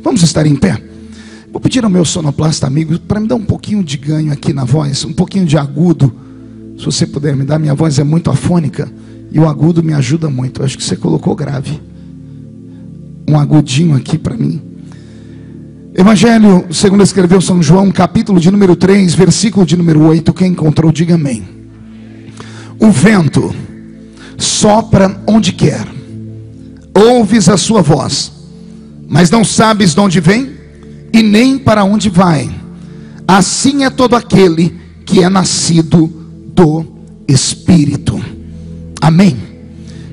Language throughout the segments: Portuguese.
Vamos estar em pé. Vou pedir ao meu sonoplasta amigo para me dar um pouquinho de ganho aqui na voz, um pouquinho de agudo. Se você puder me dar, minha voz é muito afônica e o agudo me ajuda muito. Eu acho que você colocou grave. Um agudinho aqui para mim. Evangelho segundo escreveu São João, capítulo de número 3, versículo de número 8. Quem encontrou, diga amém. O vento sopra onde quer, ouves a sua voz, mas não sabes de onde vem e nem para onde vai. Assim é todo aquele que é nascido do Espírito. Amém.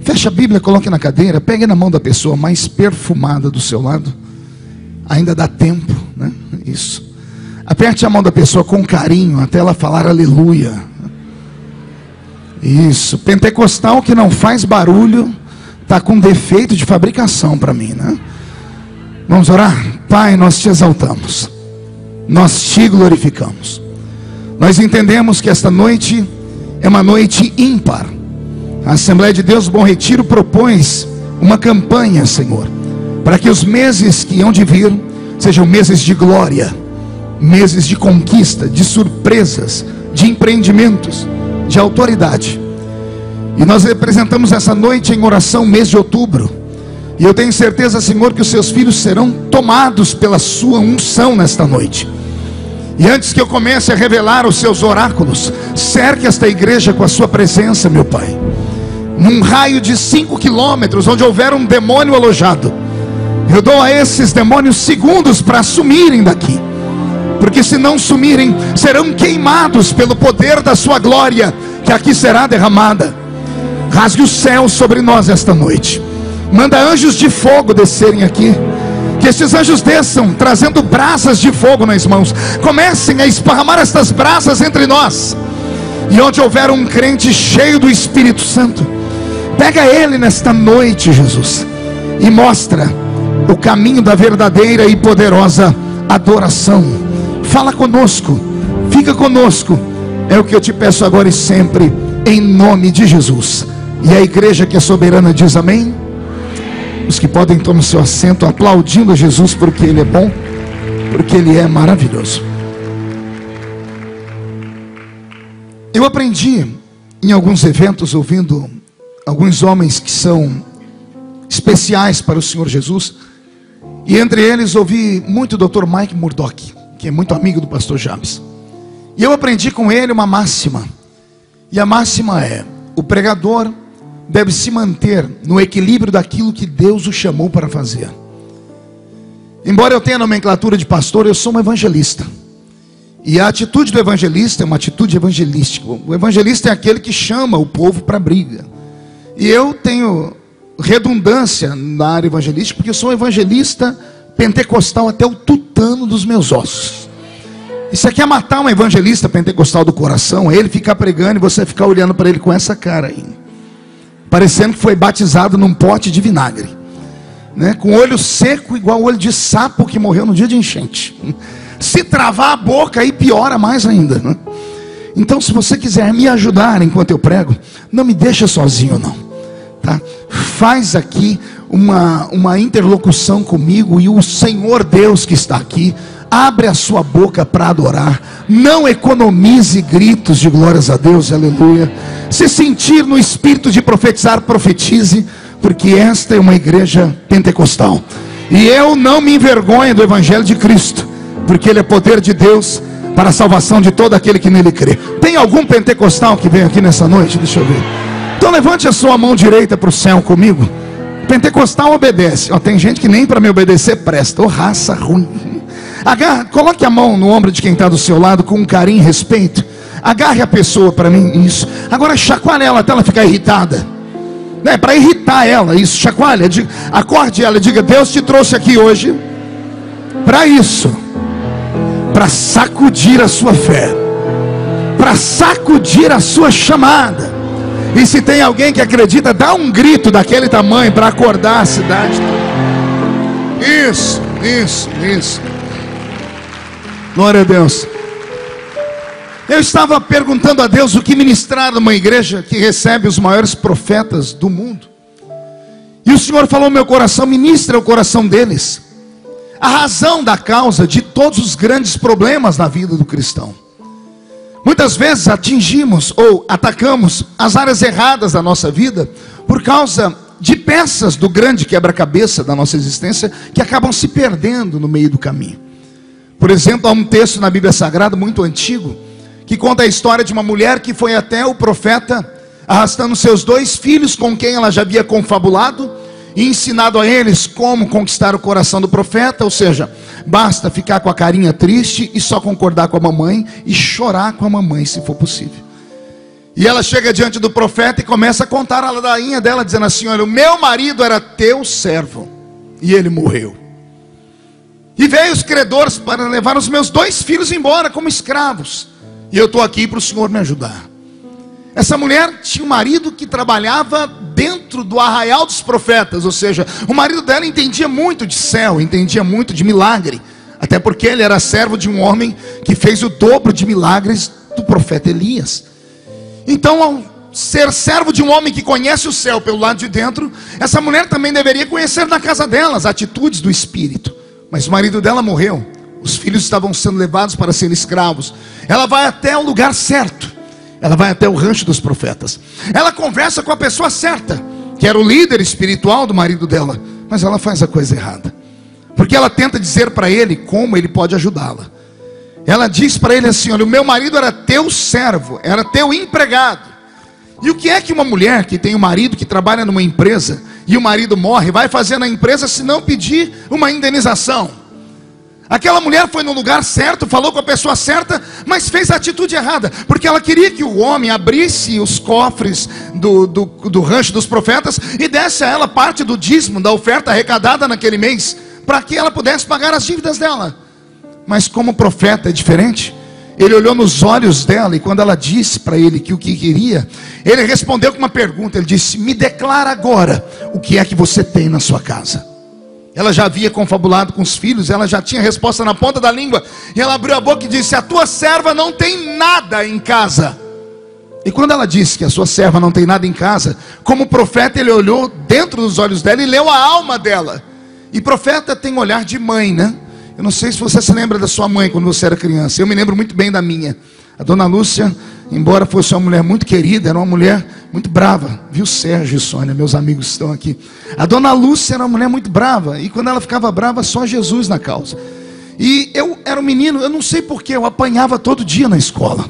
Feche a Bíblia, coloque na cadeira, pegue na mão da pessoa mais perfumada do seu lado. Ainda dá tempo, né? Isso. Aperte a mão da pessoa com carinho até ela falar aleluia. Isso. Pentecostal que não faz barulho está com defeito de fabricação para mim, né? Vamos orar? Pai, nós te exaltamos, nós te glorificamos. Nós entendemos que esta noite é uma noite ímpar. A Assembleia de Deus Bom Retiro propõe uma campanha, Senhor, para que os meses que hão de vir sejam meses de glória, meses de conquista, de surpresas, de empreendimentos, de autoridade. E nós representamos essa noite em oração, mês de outubro. E eu tenho certeza, Senhor, que os seus filhos serão tomados pela sua unção nesta noite. E antes que eu comece a revelar os seus oráculos, cerque esta igreja com a sua presença, meu Pai. Num raio de 5 quilômetros, onde houver um demônio alojado, eu dou a esses demônios segundos para sumirem daqui. Porque se não sumirem, serão queimados pelo poder da sua glória, que aqui será derramada. Rasgue o céu sobre nós esta noite. Manda anjos de fogo descerem aqui. Que esses anjos desçam, trazendo brasas de fogo nas mãos. Comecem a esparramar estas brasas entre nós. E onde houver um crente cheio do Espírito Santo, pega ele nesta noite, Jesus, e mostra o caminho da verdadeira e poderosa adoração. Fala conosco, fica conosco. É o que eu te peço agora e sempre, em nome de Jesus. E a igreja que é soberana diz amém. Os que podem tomar seu assento, aplaudindo a Jesus, porque Ele é bom, porque Ele é maravilhoso. Eu aprendi em alguns eventos, ouvindo alguns homens que são especiais para o Senhor Jesus, e entre eles ouvi muito o Dr. Mike Murdock, que é muito amigo do pastor Jabes. E eu aprendi com ele uma máxima, e a máxima é: o pregador deve se manter no equilíbrio daquilo que Deus o chamou para fazer. Embora eu tenha nomenclatura de pastor, eu sou um evangelista. E a atitude do evangelista é uma atitude evangelística. O evangelista é aquele que chama o povo para a briga. E eu tenho redundância na área evangelística, porque eu sou um evangelista pentecostal até o tutano dos meus ossos. E você quer matar um evangelista pentecostal do coração, é ele ficar pregando e você ficar olhando para ele com essa cara aí, parecendo que foi batizado num pote de vinagre, né? Com o olho seco igual o olho de sapo que morreu no dia de enchente. Se travar a boca aí piora mais ainda, né? Então, se você quiser me ajudar enquanto eu prego, não me deixa sozinho não, tá? Faz aqui uma interlocução comigo, e o Senhor Deus que está aqui, abre a sua boca para adorar. Não economize gritos de glórias a Deus, aleluia. Se sentir no espírito de profetizar, profetize, porque esta é uma igreja pentecostal. E eu não me envergonho do Evangelho de Cristo, porque ele é poder de Deus para a salvação de todo aquele que nele crê. Tem algum pentecostal que veio aqui nessa noite? Deixa eu ver. Então levante a sua mão direita para o céu comigo. Pentecostal obedece. Tem gente que nem para me obedecer presta. Raça ruim. Coloque a mão no ombro de quem está do seu lado com um carinho e respeito. Agarre a pessoa para mim, isso. Agora chacoalhe ela até ela ficar irritada, né? Para irritar ela, isso. Chacoalhe, acorde ela e diga: Deus te trouxe aqui hoje para isso, para sacudir a sua fé, para sacudir a sua chamada. E se tem alguém que acredita, dá um grito daquele tamanho para acordar a cidade. Isso. Glória a Deus. Eu estava perguntando a Deus o que ministrar numa igreja que recebe os maiores profetas do mundo. E o Senhor falou no meu coração: ministra o coração deles a razão da causa de todos os grandes problemas na vida do cristão. Muitas vezes atingimos ou atacamos as áreas erradas da nossa vida por causa de peças do grande quebra-cabeça da nossa existência que acabam se perdendo no meio do caminho. Por exemplo, há um texto na Bíblia Sagrada muito antigo que conta a história de uma mulher que foi até o profeta arrastando seus 2 filhos com quem ela já havia confabulado e ensinado a eles como conquistar o coração do profeta. Ou seja, basta ficar com a carinha triste e só concordar com a mamãe e chorar com a mamãe se for possível. E ela chega diante do profeta e começa a contar a ladainha dela, dizendo assim: olha, o meu marido era teu servo e ele morreu. E veio os credores para levar os meus 2 filhos embora como escravos. E eu estou aqui para o Senhor me ajudar. Essa mulher tinha um marido que trabalhava dentro do arraial dos profetas. Ou seja, o marido dela entendia muito de céu, entendia muito de milagre. Até porque ele era servo de um homem que fez o dobro de milagres do profeta Elias. Então, ao ser servo de um homem que conhece o céu pelo lado de dentro, essa mulher também deveria conhecer na casa dela as atitudes do Espírito. Mas o marido dela morreu. Os filhos estavam sendo levados para serem escravos. Ela vai até o lugar certo. Ela vai até o rancho dos profetas. Ela conversa com a pessoa certa, que era o líder espiritual do marido dela. Mas ela faz a coisa errada, porque ela tenta dizer para ele como ele pode ajudá-la. Ela diz para ele assim: olha, o meu marido era teu servo, era teu empregado. E o que é que uma mulher que tem um marido que trabalha numa empresa e o marido morre vai fazer na empresa se não pedir uma indenização? Aquela mulher foi no lugar certo, falou com a pessoa certa, mas fez a atitude errada, porque ela queria que o homem abrisse os cofres do rancho dos profetas e desse a ela parte do dízimo, da oferta arrecadada naquele mês, para que ela pudesse pagar as dívidas dela. Mas como o profeta é diferente, ele olhou nos olhos dela, e quando ela disse para ele que o que queria, ele respondeu com uma pergunta. Ele disse: me declara agora o que é que você tem na sua casa. Ela já havia confabulado com os filhos, ela já tinha a resposta na ponta da língua, e ela abriu a boca e disse: a tua serva não tem nada em casa. E quando ela disse que a sua serva não tem nada em casa, como profeta, ele olhou dentro dos olhos dela e leu a alma dela. E profeta tem olhar de mãe, né? Eu não sei se você se lembra da sua mãe quando você era criança. Eu me lembro muito bem da minha. A dona Lúcia, embora fosse uma mulher muito querida, era uma mulher muito brava. Viu, Sérgio e Sônia, meus amigos estão aqui. A dona Lúcia era uma mulher muito brava. E quando ela ficava brava, só Jesus na causa. E eu era um menino, eu não sei porquê, eu apanhava todo dia na escola.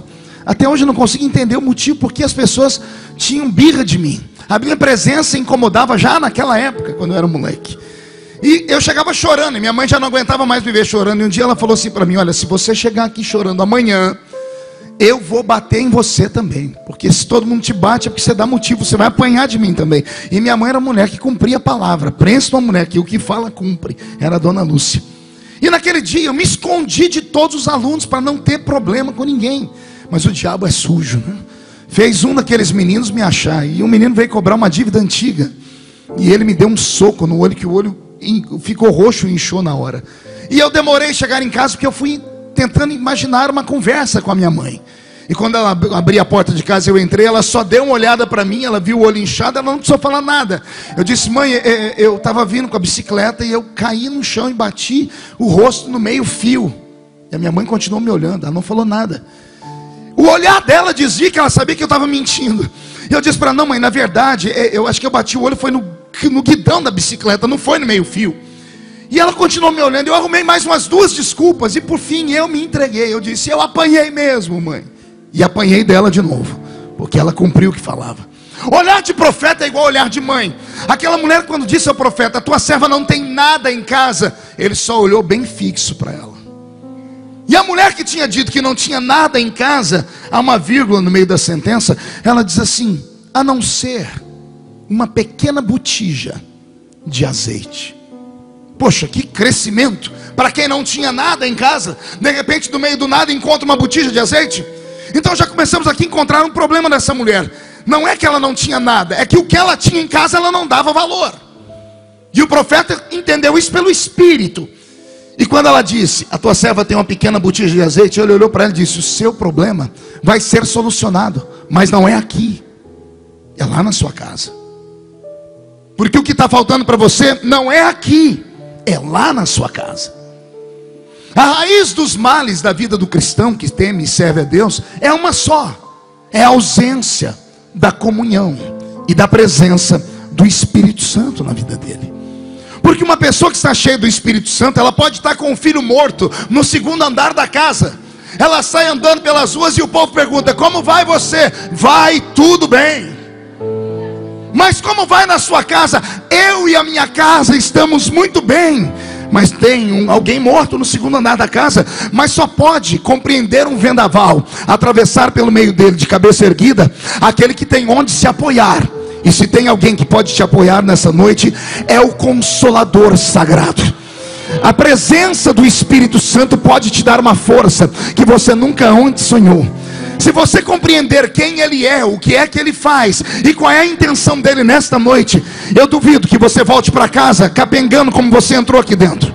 Até hoje eu não consigo entender o motivo porque as pessoas tinham birra de mim. A minha presença incomodava já naquela época, quando eu era moleque. E eu chegava chorando, e minha mãe já não aguentava mais me ver chorando. E um dia ela falou assim para mim: olha, se você chegar aqui chorando amanhã, eu vou bater em você também. Porque se todo mundo te bate é porque você dá motivo, você vai apanhar de mim também. E minha mãe era uma mulher que cumpria a palavra. Pensa numa mulher que o que fala cumpre. Era a dona Lúcia. E naquele dia eu me escondi de todos os alunos para não ter problema com ninguém. Mas o diabo é sujo, né? Fez um daqueles meninos me achar. E o menino veio cobrar uma dívida antiga. E ele me deu um soco no olho, que o olho ficou roxo e inchou na hora. E eu demorei a chegar em casa porque eu fui tentando imaginar uma conversa com a minha mãe. E quando ela abriu a porta de casa, eu entrei, ela só deu uma olhada para mim, ela viu o olho inchado, ela não precisou falar nada. Eu disse: mãe, eu estava vindo com a bicicleta e eu caí no chão e bati o rosto no meio fio. E a minha mãe continuou me olhando, ela não falou nada. O olhar dela dizia que ela sabia que eu estava mentindo. E eu disse para ela: não, mãe, na verdade, eu acho que eu bati o olho foi no guidão da bicicleta, não foi no meio fio. E ela continuou me olhando. Eu arrumei mais umas 2 desculpas e por fim eu me entreguei. Eu disse: eu apanhei mesmo, mãe. E apanhei dela de novo, porque ela cumpriu o que falava. Olhar de profeta é igual olhar de mãe. Aquela mulher, quando disse ao profeta: a tua serva não tem nada em casa, ele só olhou bem fixo para ela. E a mulher que tinha dito que não tinha nada em casa, há uma vírgula no meio da sentença, ela diz assim: a não ser uma pequena botija de azeite. Poxa, que crescimento! Para quem não tinha nada em casa, de repente, do meio do nada, encontra uma botija de azeite. Então já começamos aqui a encontrar um problema dessa mulher. Não é que ela não tinha nada, é que o que ela tinha em casa ela não dava valor. E o profeta entendeu isso pelo Espírito. E quando ela disse: a tua serva tem uma pequena botija de azeite, ele olhou para ela e disse: o seu problema vai ser solucionado, mas não é aqui, é lá na sua casa. Porque o que está faltando para você não é aqui, é lá na sua casa. A raiz dos males da vida do cristão que teme e serve a Deus é uma só: é a ausência da comunhão e da presença do Espírito Santo na vida dele. Porque uma pessoa que está cheia do Espírito Santo, ela pode estar com um filho morto no segundo andar da casa. Ela sai andando pelas ruas e o povo pergunta: como vai você? Vai tudo bem. Mas como vai na sua casa? Eu e a minha casa estamos muito bem. Mas tem alguém morto no segundo andar da casa. Mas só pode compreender um vendaval, atravessar pelo meio dele de cabeça erguida, aquele que tem onde se apoiar. E se tem alguém que pode te apoiar nessa noite, é o Consolador Sagrado. A presença do Espírito Santo pode te dar uma força que você nunca antes sonhou. Se você compreender quem Ele é, o que é que Ele faz e qual é a intenção dele nesta noite, eu duvido que você volte para casa capengando como você entrou aqui dentro.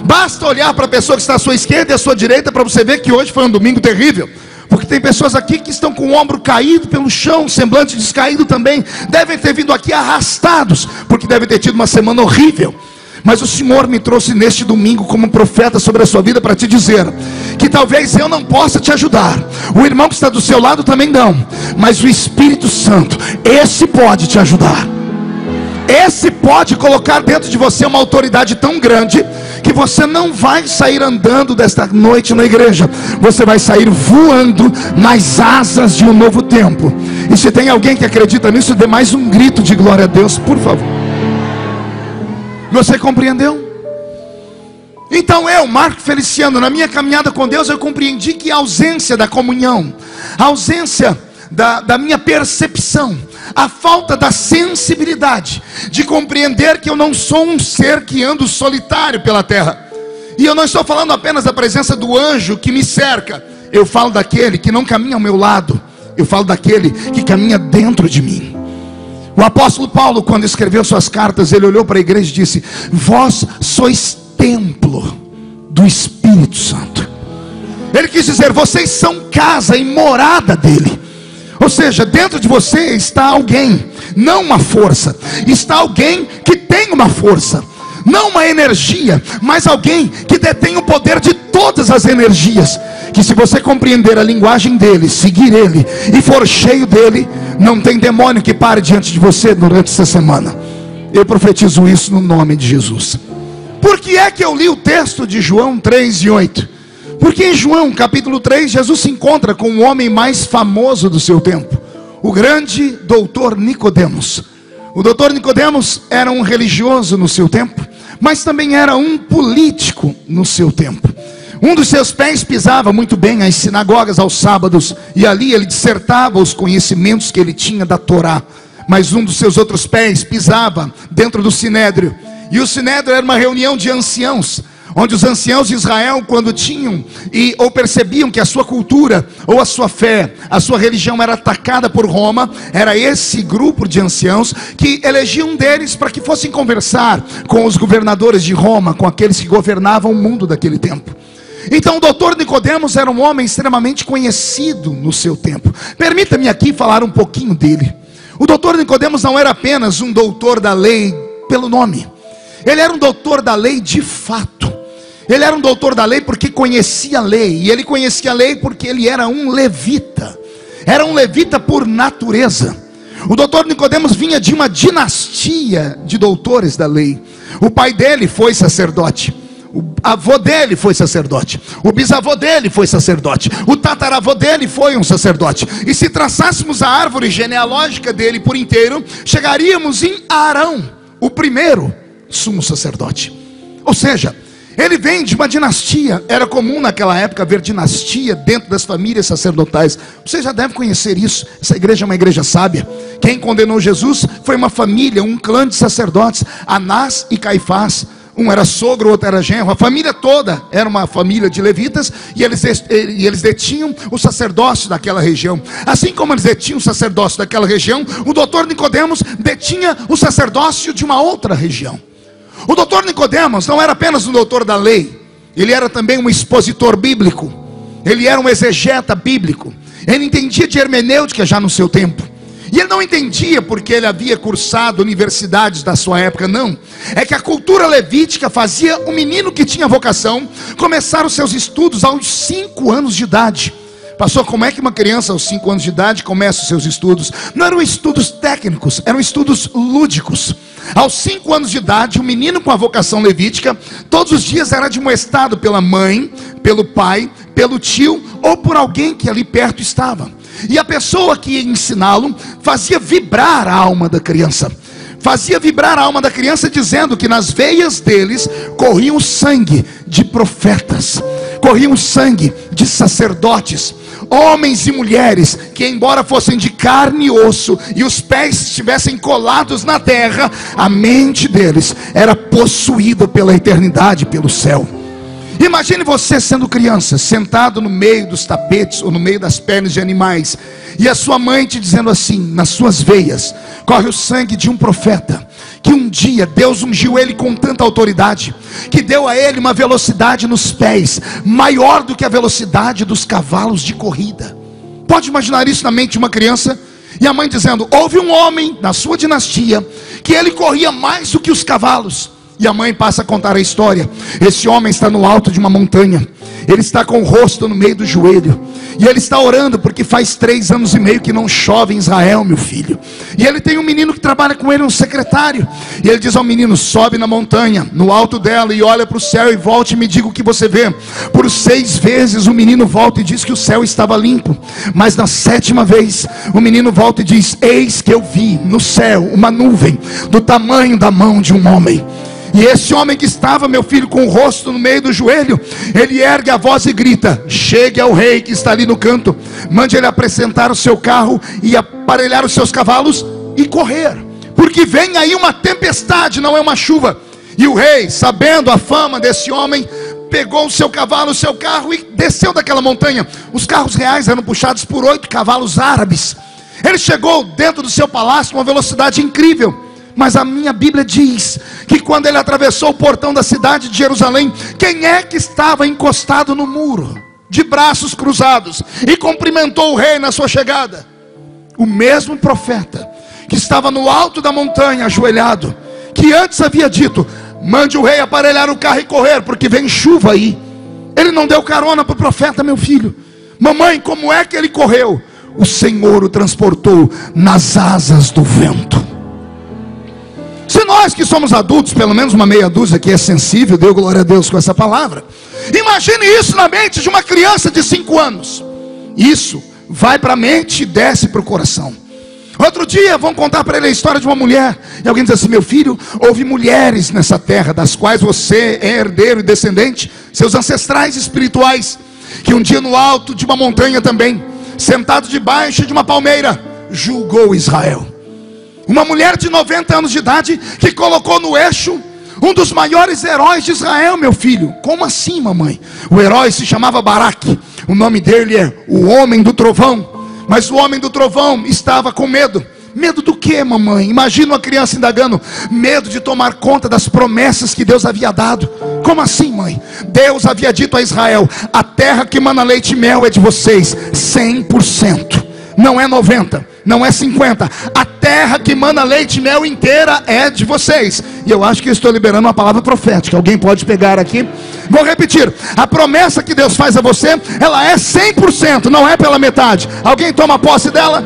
Basta olhar para a pessoa que está à sua esquerda e à sua direita para você ver que hoje foi um domingo terrível. Porque tem pessoas aqui que estão com o ombro caído pelo chão, semblante descaído também. Devem ter vindo aqui arrastados, porque devem ter tido uma semana horrível. Mas o Senhor me trouxe neste domingo como profeta sobre a sua vida para te dizer que talvez eu não possa te ajudar, o irmão que está do seu lado também não, mas o Espírito Santo, esse pode te ajudar. Esse pode colocar dentro de você uma autoridade tão grande que você não vai sair andando desta noite na igreja, você vai sair voando nas asas de um novo tempo. E se tem alguém que acredita nisso, dê mais um grito de glória a Deus, por favor. Você compreendeu? Então eu, Marco Feliciano, na minha caminhada com Deus, eu compreendi que a ausência da comunhão, a ausência da minha percepção, a falta da sensibilidade de compreender que eu não sou um ser que ando solitário pela terra. E eu não estou falando apenas da presença do anjo que me cerca, eu falo daquele que não caminha ao meu lado, eu falo daquele que caminha dentro de mim. O apóstolo Paulo, quando escreveu suas cartas, ele olhou para a igreja e disse: vós sois templo do Espírito Santo. Ele quis dizer, vocês são casa e morada dele. Ou seja, dentro de você está alguém, não uma força, está alguém que tem uma força, não uma energia, mas alguém que detém o poder de todas as energias, que se você compreender a linguagem dele, seguir ele e for cheio dele, não tem demônio que pare diante de você durante essa semana. Eu profetizo isso no nome de Jesus. Por que é que eu li o texto de João 3:8? Porque em João capítulo 3, Jesus se encontra com o homem mais famoso do seu tempo, o grande doutor Nicodemos. O doutor Nicodemos era um religioso no seu tempo, mas também era um político no seu tempo. Um dos seus pés pisava muito bem as sinagogas aos sábados, e ali ele dissertava os conhecimentos que ele tinha da Torá. Mas um dos seus outros pés pisava dentro do Sinédrio, e o Sinédrio era uma reunião de anciãos, onde os anciãos de Israel, quando tinham ou percebiam que a sua cultura, ou a sua fé, a sua religião era atacada por Roma, era esse grupo de anciãos que elegiam um deles para que fossem conversar com os governadores de Roma, com aqueles que governavam o mundo daquele tempo. Então o doutor Nicodemos era um homem extremamente conhecido no seu tempo. Permita-me aqui falar um pouquinho dele. O doutor Nicodemos não era apenas um doutor da lei pelo nome, ele era um doutor da lei de fato. Ele era um doutor da lei porque conhecia a lei, e ele conhecia a lei porque ele era um levita. Era um levita por natureza. O doutor Nicodemos vinha de uma dinastia de doutores da lei. O pai dele foi sacerdote, o avô dele foi sacerdote, o bisavô dele foi sacerdote, o tataravô dele foi um sacerdote. E se traçássemos a árvore genealógica dele por inteiro, chegaríamos em Arão, o primeiro sumo sacerdote. Ou seja, ele vem de uma dinastia. Era comum naquela época haver dinastia dentro das famílias sacerdotais. Você já deve conhecer isso. Essa igreja é uma igreja sábia. Quem condenou Jesus foi uma família, um clã de sacerdotes, Anás e Caifás. Um era sogro, o outro era genro. A família toda era uma família de levitas, e eles detinham o sacerdócio daquela região. Assim como eles detinham o sacerdócio daquela região, o doutor Nicodemos detinha o sacerdócio de uma outra região. O doutor Nicodemos não era apenas um doutor da lei, ele era também um expositor bíblico, ele era um exegeta bíblico, ele entendia de hermenêutica já no seu tempo. E ele não entendia porque ele havia cursado universidades da sua época, não. É que a cultura levítica fazia o menino que tinha vocação começar os seus estudos aos 5 anos de idade. Pastor, como é que uma criança aos 5 anos de idade começa os seus estudos? Não eram estudos técnicos, eram estudos lúdicos. Aos 5 anos de idade, o menino com a vocação levítica, todos os dias era admoestado pela mãe, pelo pai, pelo tio ou por alguém que ali perto estava. E a pessoa que ia ensiná-lo fazia vibrar a alma da criança. Fazia vibrar a alma da criança, dizendo que nas veias deles corria o sangue de profetas, corria o sangue de sacerdotes, homens e mulheres que, embora fossem de carne e osso e os pés estivessem colados na terra, a mente deles era possuída pela eternidade, pelo céu. Imagine você sendo criança, sentado no meio dos tapetes ou no meio das pernas de animais, e a sua mãe te dizendo assim: nas suas veias corre o sangue de um profeta, que um dia Deus ungiu ele com tanta autoridade, que deu a ele uma velocidade nos pés maior do que a velocidade dos cavalos de corrida. Pode imaginar isso na mente de uma criança? E a mãe dizendo: houve um homem na sua dinastia que ele corria mais do que os cavalos. E a mãe passa a contar a história. Esse homem está no alto de uma montanha, ele está com o rosto no meio do joelho, e ele está orando porque faz 3 anos e meio que não chove em Israel, meu filho. E ele tem um menino que trabalha com ele, um secretário. E ele diz ao menino: sobe na montanha, no alto dela, e olha para o céu e volte e me diga o que você vê. Por 6 vezes o menino volta e diz que o céu estava limpo. Mas na 7ª vez o menino volta e diz: eis que eu vi no céu uma nuvem do tamanho da mão de um homem. E esse homem que estava, meu filho, com o rosto no meio do joelho, ele ergue a voz e grita: chegue ao rei que está ali no canto, mande ele apresentar o seu carro e aparelhar os seus cavalos e correr, porque vem aí uma tempestade, não é uma chuva. E o rei, sabendo a fama desse homem, pegou o seu cavalo, o seu carro e desceu daquela montanha. Os carros reais eram puxados por 8 cavalos árabes. Ele chegou dentro do seu palácio com uma velocidade incrível. Mas a minha Bíblia diz que quando ele atravessou o portão da cidade de Jerusalém, quem é que estava encostado no muro, de braços cruzados, e cumprimentou o rei na sua chegada? O mesmo profeta que estava no alto da montanha, ajoelhado, que antes havia dito: mande o rei aparelhar o carro e correr, porque vem chuva aí. Ele não deu carona para o profeta, meu filho. Mamãe, como é que ele correu? O Senhor o transportou nas asas do vento. Se nós que somos adultos, pelo menos uma meia dúzia que é sensível, deu glória a Deus com essa palavra. Imagine isso na mente de uma criança de 5 anos. Isso vai para a mente e desce para o coração. Outro dia vão contar para ele a história de uma mulher, e alguém diz assim: meu filho, houve mulheres nessa terra, das quais você é herdeiro e descendente, seus ancestrais espirituais, que um dia no alto de uma montanha também, sentado debaixo de uma palmeira, julgou Israel. Uma mulher de 90 anos de idade que colocou no eixo um dos maiores heróis de Israel, meu filho. Como assim, mamãe? O herói se chamava Baraque. O nome dele é o Homem do Trovão. Mas o Homem do Trovão estava com medo. Medo do que, mamãe? Imagina uma criança indagando. Medo de tomar conta das promessas que Deus havia dado. Como assim, mãe? Deus havia dito a Israel: a terra que mana leite e mel é de vocês, 100%. Não é 90, não é 50. A terra que mana leite e mel inteira é de vocês. E eu acho que eu estou liberando uma palavra profética. Alguém pode pegar aqui? Vou repetir: a promessa que Deus faz a você, ela é 100%, não é pela metade. Alguém toma posse dela?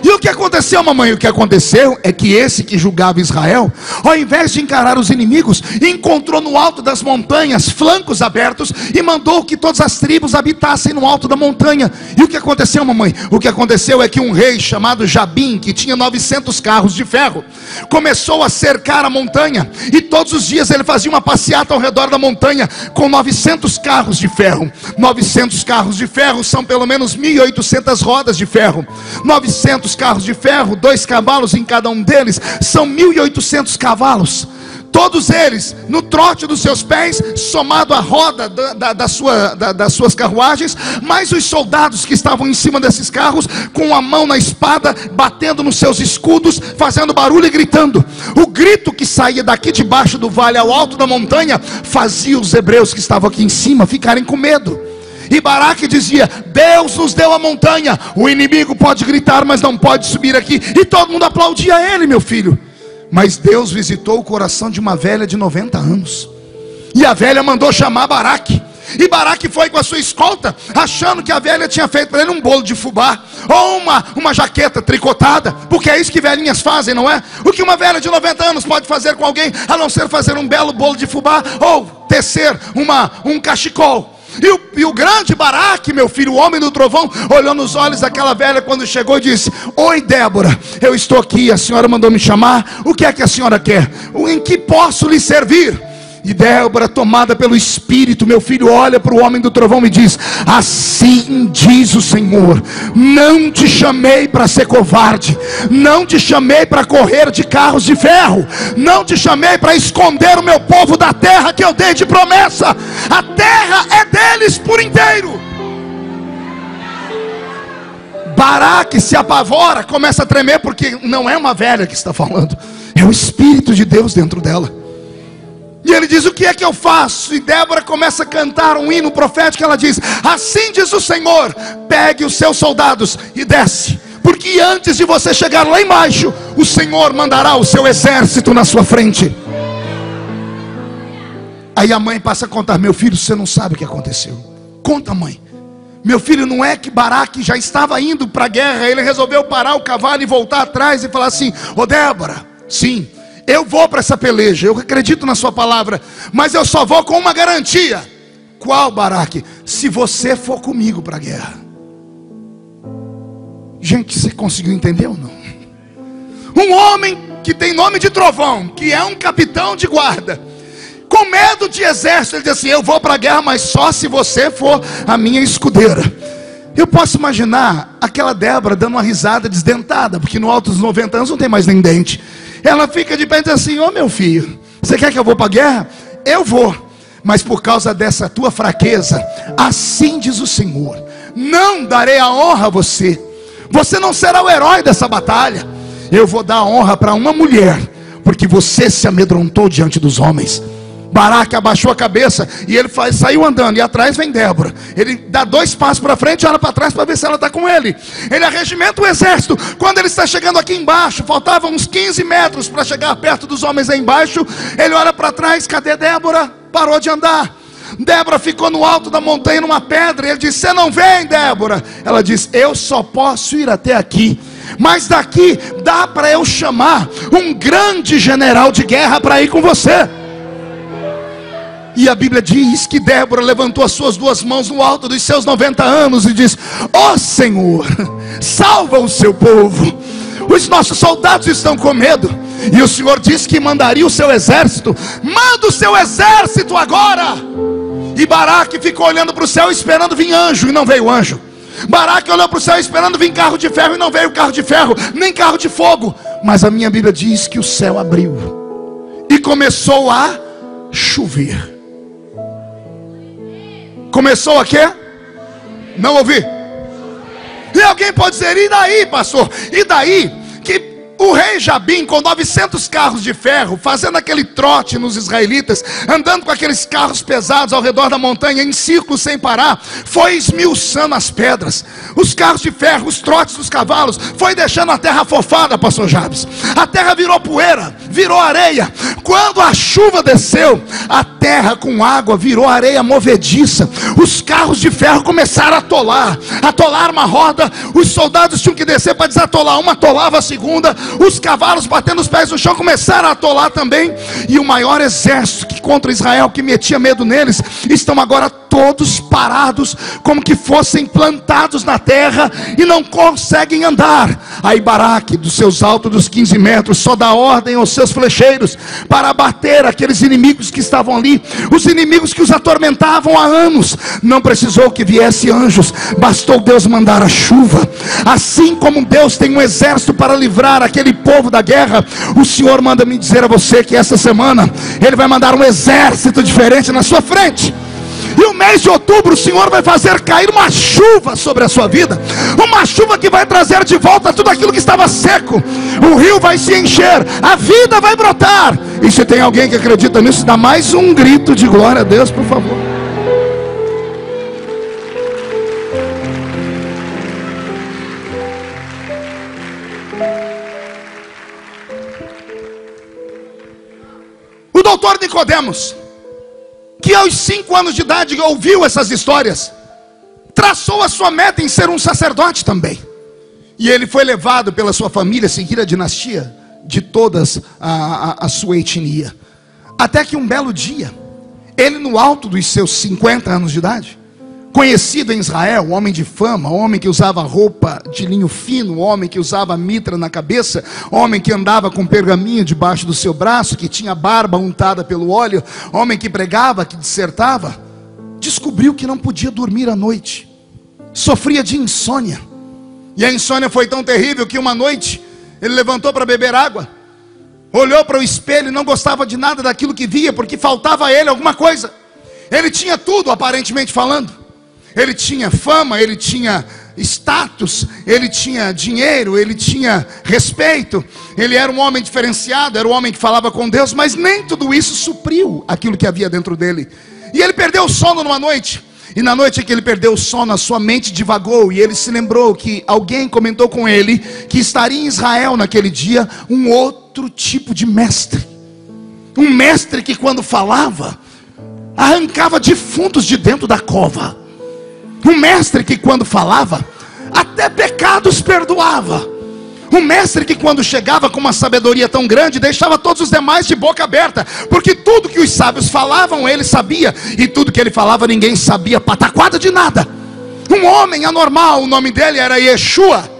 E o que aconteceu, mamãe? O que aconteceu é que esse que julgava Israel, ao invés de encarar os inimigos, encontrou no alto das montanhas flancos abertos e mandou que todas as tribos habitassem no alto da montanha. E o que aconteceu, mamãe? O que aconteceu é que um rei chamado Jabim, que tinha 900 carros de ferro, começou a cercar a montanha, e todos os dias ele fazia uma passeata ao redor da montanha com 900 carros de ferro. 900 carros de ferro são pelo menos 1.800 rodas de ferro. 900 carros de ferro, 2 cavalos em cada um deles, são 1.800 cavalos. Todos eles no trote dos seus pés, somado à roda das suas carruagens, mais os soldados que estavam em cima desses carros, com a mão na espada, batendo nos seus escudos, fazendo barulho e gritando. O grito que saía daqui debaixo do vale ao alto da montanha fazia os hebreus que estavam aqui em cima ficarem com medo. E Baraque dizia: Deus nos deu a montanha, o inimigo pode gritar, mas não pode subir aqui. E todo mundo aplaudia ele, meu filho. Mas Deus visitou o coração de uma velha de 90 anos. E a velha mandou chamar Baraque. E Baraque foi com a sua escolta, achando que a velha tinha feito para ele um bolo de fubá, ou uma jaqueta tricotada, porque é isso que velhinhas fazem, não é? O que uma velha de 90 anos pode fazer com alguém, a não ser fazer um belo bolo de fubá, ou tecer um cachecol. E o grande Baraque, meu filho, o homem do trovão, olhou nos olhos daquela velha quando chegou e disse: oi Débora, eu estou aqui, a senhora mandou me chamar, o que é que a senhora quer? Em que posso lhe servir? E Débora, tomada pelo Espírito, meu filho, olha para o homem do trovão e diz: assim diz o Senhor, não te chamei para ser covarde, não te chamei para correr de carros de ferro, não te chamei para esconder o meu povo da terra que eu dei de promessa. A terra é deles por inteiro. Baraque se apavora, começa a tremer, porque não é uma velha que está falando, é o Espírito de Deus dentro dela. E ele diz: o que é que eu faço? E Débora começa a cantar um hino profético. Ela diz: assim diz o Senhor, pegue os seus soldados e desce, porque antes de você chegar lá embaixo, o Senhor mandará o seu exército na sua frente. Aí a mãe passa a contar: meu filho, você não sabe o que aconteceu. Conta, mãe. Meu filho, não é que Baraque já estava indo para a guerra, ele resolveu parar o cavalo e voltar atrás e falar assim: ô Débora, sim, eu vou para essa peleja, eu acredito na sua palavra, mas eu só vou com uma garantia. Qual, Baraque? Se você for comigo para a guerra. Gente, você conseguiu entender ou não? Um homem que tem nome de trovão, que é um capitão de guarda, com medo de exército, ele diz assim: eu vou para a guerra, mas só se você for a minha escudeira. Eu posso imaginar aquela Débora dando uma risada desdentada, porque no alto dos 90 anos não tem mais nem dente. Ela fica de pé e diz assim: ô meu filho, você quer que eu vou para a guerra? Eu vou, mas por causa dessa tua fraqueza, assim diz o Senhor, não darei a honra a você. Você não será o herói dessa batalha. Eu vou dar a honra para uma mulher, porque você se amedrontou diante dos homens. Baraque abaixou a cabeça e ele saiu andando, e atrás vem Débora. Ele dá 2 passos para frente e olha para trás para ver se ela está com ele. Ele arregimenta o exército. Quando ele está chegando aqui embaixo, faltavam uns 15 metros para chegar perto dos homens aí embaixo, ele olha para trás: cadê Débora? Parou de andar. Débora ficou no alto da montanha numa pedra. Ele disse: você não vem, Débora? Ela diz: eu só posso ir até aqui, mas daqui dá para eu chamar um grande general de guerra para ir com você. E a Bíblia diz que Débora levantou as suas 2 mãos no alto dos seus 90 anos e diz: ó Senhor, salva o seu povo, os nossos soldados estão com medo. E o Senhor disse que mandaria o seu exército. Manda o seu exército agora. E Baraque ficou olhando para o céu esperando vir anjo, e não veio anjo. Baraque olhou para o céu esperando vir carro de ferro, e não veio carro de ferro, nem carro de fogo. Mas a minha Bíblia diz que o céu abriu e começou a chover. Começou a quê? Não ouvi. E alguém pode dizer: e daí, pastor? E daí que o rei Jabim, com 900 carros de ferro, fazendo aquele trote nos israelitas, andando com aqueles carros pesados ao redor da montanha, em círculo sem parar, foi esmiuçando as pedras, os carros de ferro, os trotes dos cavalos, foi deixando a terra afofada, pastor Jabes. A terra virou poeira, virou areia. Quando a chuva desceu, a terra com água virou areia movediça. Os carros de ferro começaram a atolar uma roda. Os soldados tinham que descer para desatolar uma, atolava a segunda. Os cavalos, batendo os pés no chão, começaram a atolar também. E o maior exército que contra Israel, que metia medo neles, estão agora todos parados, como que fossem plantados na terra, e não conseguem andar. Aí Baraque, dos seus altos dos 15 metros, só dá ordem aos seus flecheiros para abater aqueles inimigos que estavam ali, os inimigos que os atormentavam há anos. Não precisou que viesse anjos, bastou Deus mandar a chuva. Assim como Deus tem um exército para livrar aquele povo da guerra, o Senhor manda me dizer a você que essa semana Ele vai mandar um exército diferente na sua frente. E o mês de outubro o Senhor vai fazer cair uma chuva sobre a sua vida, uma chuva que vai trazer de volta tudo aquilo que estava seco. O rio vai se encher, a vida vai brotar. E se tem alguém que acredita nisso, dá mais um grito de glória a Deus, por favor. Nicodemos, que aos 5 anos de idade ouviu essas histórias, traçou a sua meta em ser um sacerdote também. E ele foi levado pela sua família a seguir a dinastia de todas a sua etnia. Até que um belo dia, ele no alto dos seus 50 anos de idade, conhecido em Israel, homem de fama, homem que usava roupa de linho fino, homem que usava mitra na cabeça, homem que andava com pergaminho debaixo do seu braço, que tinha barba untada pelo óleo, homem que pregava, que dissertava, descobriu que não podia dormir à noite, sofria de insônia. E a insônia foi tão terrível que uma noite ele levantou para beber água, olhou para o espelho e não gostava de nada daquilo que via, porque faltava a ele alguma coisa. Ele tinha tudo, aparentemente falando. Ele tinha fama, ele tinha status, ele tinha dinheiro, ele tinha respeito, ele era um homem diferenciado, era um homem que falava com Deus, mas nem tudo isso supriu aquilo que havia dentro dele. E ele perdeu o sono numa noite, e na noite que ele perdeu o sono, a sua mente divagou, e ele se lembrou que alguém comentou com ele, que estaria em Israel naquele dia, um outro tipo de mestre, um mestre que quando falava, arrancava defuntos de dentro da cova, um mestre que quando falava, até pecados perdoava, um mestre que quando chegava com uma sabedoria tão grande, deixava todos os demais de boca aberta, porque tudo que os sábios falavam, ele sabia, e tudo que ele falava, ninguém sabia pataquada de nada. Um homem anormal, o nome dele era Yeshua,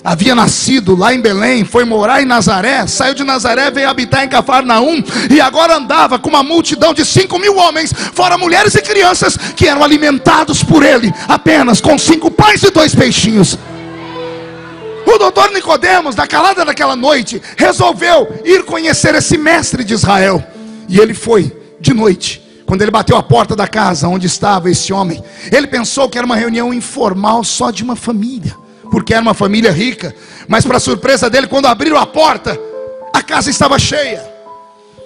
havia nascido lá em Belém, foi morar em Nazaré, saiu de Nazaré, veio habitar em Cafarnaum, e agora andava com uma multidão de 5.000 homens, fora mulheres e crianças, que eram alimentados por ele, apenas com 5 pães e 2 peixinhos. O doutor Nicodemos, na calada daquela noite, resolveu ir conhecer esse mestre de Israel, e ele foi de noite. Quando ele bateu a porta da casa onde estava esse homem, ele pensou que era uma reunião informal só de uma família, porque era uma família rica. Mas para surpresa dele, quando abriram a porta, a casa estava cheia.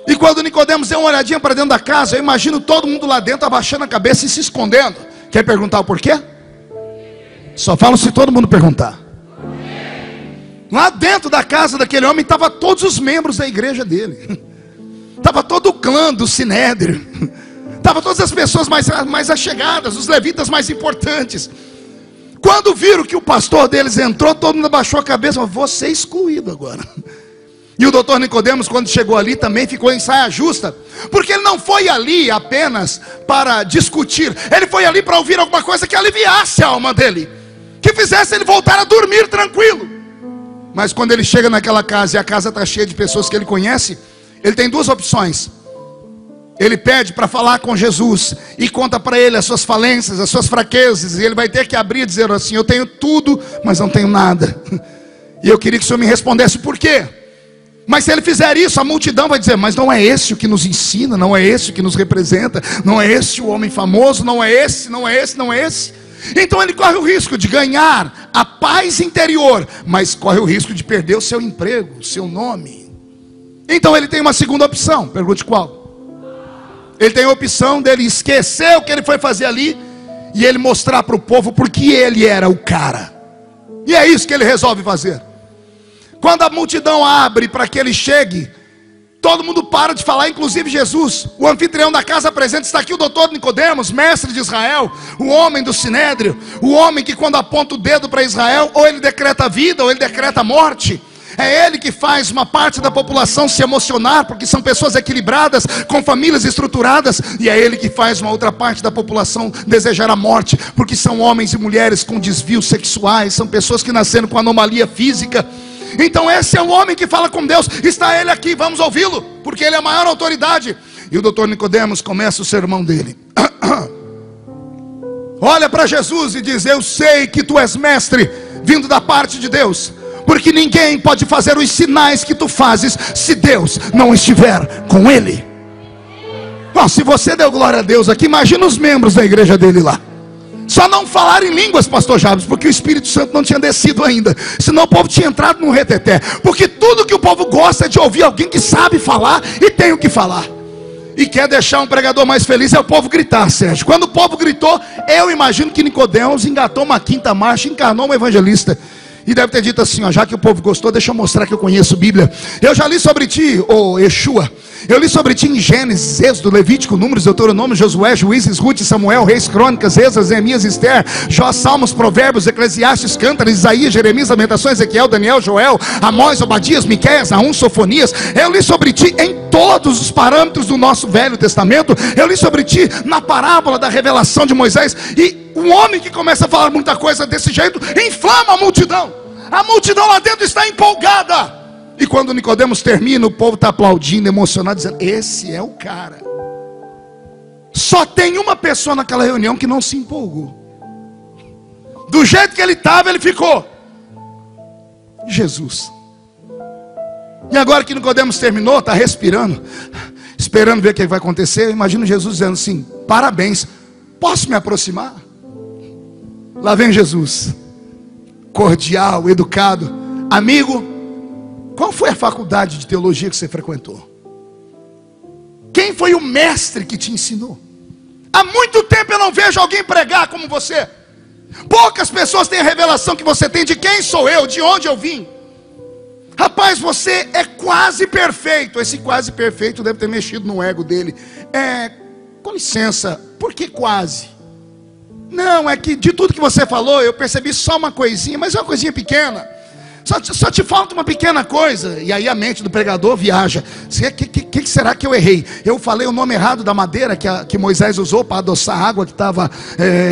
E quando Nicodemos deu uma olhadinha para dentro da casa, eu imagino todo mundo lá dentro abaixando a cabeça e se escondendo. Quer perguntar o porquê? Só falo se todo mundo perguntar. Lá dentro da casa daquele homem estavam todos os membros da igreja dele, estava todo o clã do Sinédrio, estava todas as pessoas mais achegadas, os levitas mais importantes. Quando viram que o pastor deles entrou, todo mundo abaixou a cabeça, falou, vou ser excluído agora. E o doutor Nicodemos, quando chegou ali, também ficou em saia justa, porque ele não foi ali apenas para discutir, ele foi ali para ouvir alguma coisa que aliviasse a alma dele, que fizesse ele voltar a dormir tranquilo. Mas quando ele chega naquela casa, e a casa está cheia de pessoas que ele conhece, ele tem 2 opções. Ele pede para falar com Jesus, e conta para ele as suas falências, as suas fraquezas, e ele vai ter que abrir e dizer assim, eu tenho tudo, mas não tenho nada. E eu queria que o Senhor me respondesse por quê. Mas se ele fizer isso, a multidão vai dizer, mas não é esse o que nos ensina, não é esse o que nos representa, não é esse o homem famoso, não é esse, não é esse, não é esse. Então ele corre o risco de ganhar a paz interior, mas corre o risco de perder o seu emprego, o seu nome. Então ele tem uma segunda opção, pergunte qual? Ele tem a opção dele esquecer o que ele foi fazer ali, e ele mostrar para o povo porque ele era o cara. E é isso que ele resolve fazer. Quando a multidão abre para que ele chegue, todo mundo para de falar, inclusive Jesus. O anfitrião da casa apresenta, está aqui o doutor Nicodemos, mestre de Israel, o homem do Sinédrio, o homem que quando aponta o dedo para Israel, ou ele decreta a vida, ou ele decreta a morte. É ele que faz uma parte da população se emocionar, porque são pessoas equilibradas, com famílias estruturadas. E é ele que faz uma outra parte da população desejar a morte, porque são homens e mulheres com desvios sexuais, são pessoas que nasceram com anomalia física. Então esse é o homem que fala com Deus. Está ele aqui, vamos ouvi-lo, porque ele é a maior autoridade. E o doutor Nicodemos começa o sermão dele. Olha para Jesus e diz, eu sei que tu és mestre, vindo da parte de Deus, porque ninguém pode fazer os sinais que tu fazes, se Deus não estiver com ele. Bom, se você deu glória a Deus aqui, imagina os membros da igreja dele lá. Só não falar em línguas, pastor Jabes, porque o Espírito Santo não tinha descido ainda, senão o povo tinha entrado num reteté. Porque tudo que o povo gosta é de ouvir alguém que sabe falar e tem o que falar. E quer deixar um pregador mais feliz é o povo gritar, Sérgio. Quando o povo gritou, eu imagino que Nicodemos engatou uma 5ª marcha, encarnou um evangelista, e deve ter dito assim, ó, já que o povo gostou, deixa eu mostrar que eu conheço Bíblia. Eu já li sobre ti, ô Yeshua, Eu li sobre ti em Gênesis, Êxodo, Levítico, Números, Deuteronômio, Josué, Juízes, Ruth, Samuel, Reis, Crônicas, Esdras, Neemias, Esther, Jó, Salmos, Provérbios, Eclesiastes, Cântaros, Isaías, Jeremias, Lamentações, Ezequiel, Daniel, Joel, Amós, Obadias, Miqueias, Naum, Sofonias. Eu li sobre ti em todos os parâmetros do nosso Velho Testamento. Eu li sobre ti na parábola da revelação de Moisés. E um homem que começa a falar muita coisa desse jeito inflama a multidão. A multidão lá dentro está empolgada. E quando Nicodemos termina, o povo está aplaudindo, emocionado, dizendo: esse é o cara. Só tem uma pessoa naquela reunião que não se empolgou. Do jeito que ele estava, ele ficou: Jesus. E agora que Nicodemos terminou, está respirando, esperando ver o que vai acontecer. Eu imagino Jesus dizendo assim: parabéns, posso me aproximar? Lá vem Jesus, cordial, educado: amigo, qual foi a faculdade de teologia que você frequentou? Quem foi o mestre que te ensinou? Há muito tempo eu não vejo alguém pregar como você. Poucas pessoas têm a revelação que você tem de quem sou eu, de onde eu vim. Rapaz, você é quase perfeito. Esse quase perfeito deve ter mexido no ego dele. Com licença, por que quase? Não, é que de tudo que você falou, eu percebi só uma coisinha, mas é uma coisinha pequena. Só te falta uma pequena coisa. E aí a mente do pregador viaja: que será que eu errei? Eu falei o nome errado da madeira que Moisés usou para adoçar a água que estava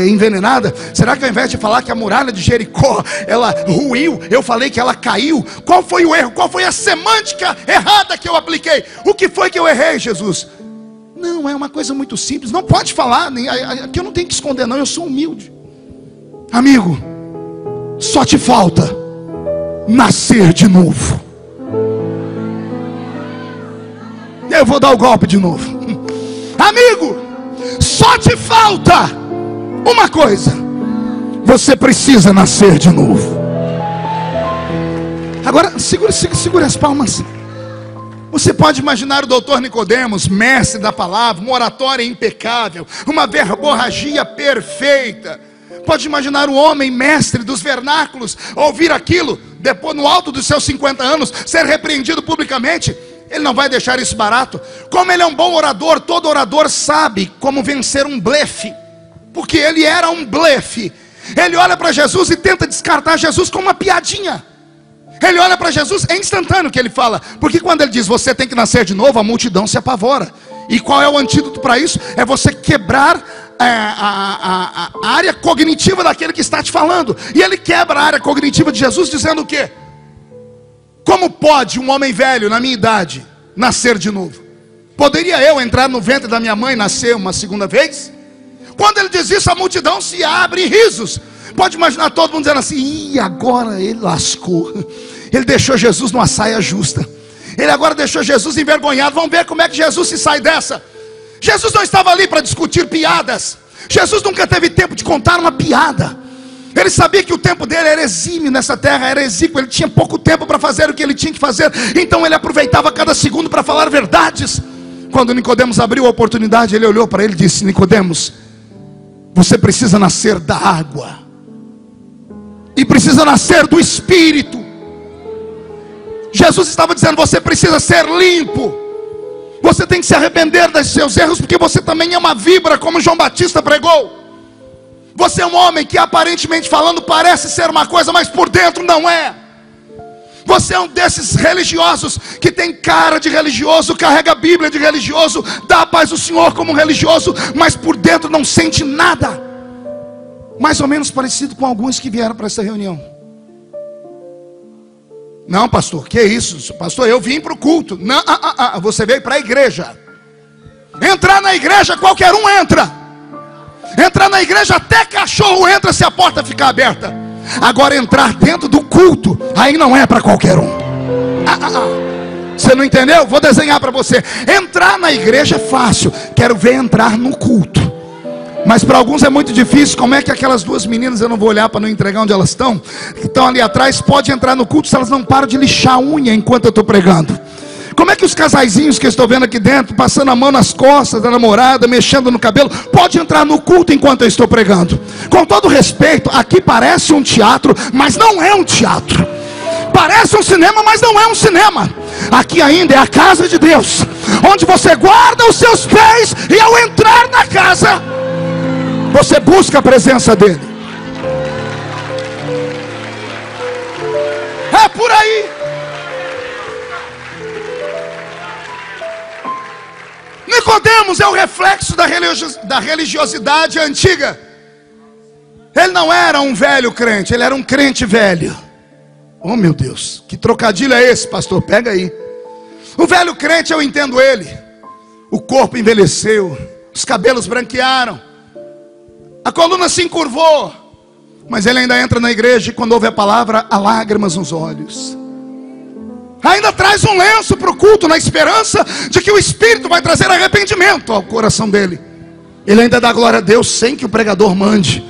envenenada? Será que ao invés de falar que a muralha de Jericó ela ruiu, eu falei que ela caiu? Qual foi o erro? Qual foi a semântica errada que eu apliquei? O que foi que eu errei, Jesus? Não, é uma coisa muito simples. Não pode falar, aqui eu não tenho que esconder não, eu sou humilde. Amigo, só te falta nascer de novo. Eu vou dar o golpe de novo. Amigo, só te falta uma coisa: você precisa nascer de novo. Agora segura as palmas. Você pode imaginar o doutor Nicodemos, mestre da palavra, uma oratória impecável, uma verborragia perfeita. Pode imaginar o homem mestre dos vernáculos ouvir aquilo, depois no alto dos seus 50 anos, ser repreendido publicamente. Ele não vai deixar isso barato. Como ele é um bom orador, todo orador sabe como vencer um blefe, porque ele era um blefe. Ele olha para Jesus e tenta descartar Jesus com uma piadinha. Ele olha para Jesus, é instantâneo que ele fala, porque quando ele diz você tem que nascer de novo, a multidão se apavora. E qual é o antídoto para isso? É você quebrar a área cognitiva daquele que está te falando. E ele quebra a área cognitiva de Jesus dizendo o quê? Como pode um homem velho na minha idade nascer de novo? Poderia eu entrar no ventre da minha mãe e nascer uma segunda vez? Quando ele diz isso, a multidão se abre em risos. Pode imaginar todo mundo dizendo assim: ih, agora ele lascou. Ele deixou Jesus numa saia justa. Ele agora deixou Jesus envergonhado. Vamos ver como é que Jesus se sai dessa. Jesus não estava ali para discutir piadas. Jesus nunca teve tempo de contar uma piada. Ele sabia que o tempo dele era exímio nessa terra, era exíguo. Ele tinha pouco tempo para fazer o que ele tinha que fazer. Então ele aproveitava cada segundo para falar verdades. Quando Nicodemos abriu a oportunidade, ele olhou para ele e disse: Nicodemos, você precisa nascer da água e precisa nascer do Espírito. Jesus estava dizendo: você precisa ser limpo. Você tem que se arrepender dos seus erros, porque você também é uma víbora, como João Batista pregou. Você é um homem que aparentemente falando parece ser uma coisa, mas por dentro não é. Você é um desses religiosos que tem cara de religioso, carrega a Bíblia de religioso, dá a paz do Senhor como religioso, mas por dentro não sente nada. Mais ou menos parecido com alguns que vieram para essa reunião. Não, pastor, que isso? Pastor, eu vim para o culto. Não, você veio para a igreja. Entrar na igreja qualquer um entra. Entrar na igreja até cachorro entra se a porta ficar aberta. Agora entrar dentro do culto, aí não é para qualquer um. Você não entendeu? Vou desenhar para você. Entrar na igreja é fácil. Quero ver entrar no culto. Mas para alguns é muito difícil. Como é que aquelas duas meninas, eu não vou olhar para não entregar onde elas estão, que estão ali atrás, pode entrar no culto se elas não param de lixar a unha enquanto eu estou pregando? Como é que os casaizinhos que eu estou vendo aqui dentro, passando a mão nas costas da namorada, mexendo no cabelo, pode entrar no culto enquanto eu estou pregando? Com todo respeito, aqui parece um teatro, mas não é um teatro. Parece um cinema, mas não é um cinema. Aqui ainda é a casa de Deus, onde você guarda os seus pés, e ao entrar na casa, você busca a presença dele. É por aí. Nicodemos é o reflexo da religiosidade antiga. Ele não era um velho crente, ele era um crente velho. Oh meu Deus, que trocadilho é esse, pastor? Pega aí. O velho crente, eu entendo ele. O corpo envelheceu, os cabelos branquearam, a coluna se encurvou, mas ele ainda entra na igreja e quando ouve a palavra, há lágrimas nos olhos. Ainda traz um lenço para o culto, na esperança de que o Espírito vai trazer arrependimento ao coração dele. Ele ainda dá glória a Deus sem que o pregador mande.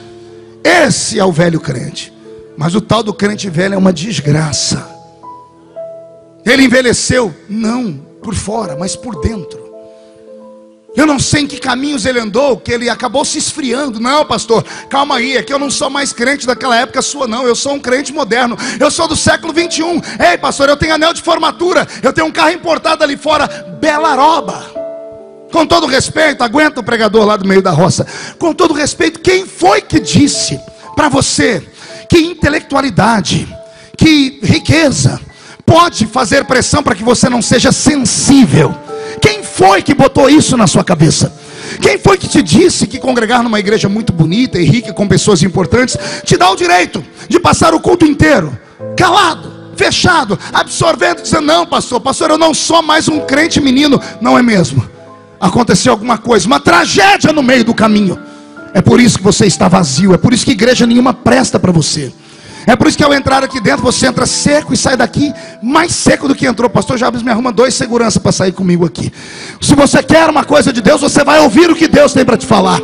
Esse é o velho crente. Mas o tal do crente velho é uma desgraça. Ele envelheceu, não por fora, mas por dentro. Eu não sei em que caminhos ele andou, que ele acabou se esfriando. Não, pastor, calma aí, é que eu não sou mais crente daquela época sua, não. Eu sou um crente moderno, eu sou do século 21. Ei, pastor, eu tenho anel de formatura, eu tenho um carro importado ali fora, Belaroba. Com todo respeito, aguenta o pregador lá do meio da roça. Com todo respeito, quem foi que disse para você que intelectualidade, que riqueza pode fazer pressão para que você não seja sensível? Quem foi que botou isso na sua cabeça? Quem foi que te disse que congregar numa igreja muito bonita e rica com pessoas importantes te dá o direito de passar o culto inteiro calado, fechado, absorvendo, dizendo: não, pastor, eu não sou mais um crente menino? Não é mesmo? Aconteceu alguma coisa, uma tragédia no meio do caminho. É por isso que você está vazio, é por isso que igreja nenhuma presta para você. É por isso que ao entrar aqui dentro, você entra seco e sai daqui mais seco do que entrou. Pastor Jabes me arruma 2 seguranças para sair comigo aqui. Se você quer uma coisa de Deus, você vai ouvir o que Deus tem para te falar.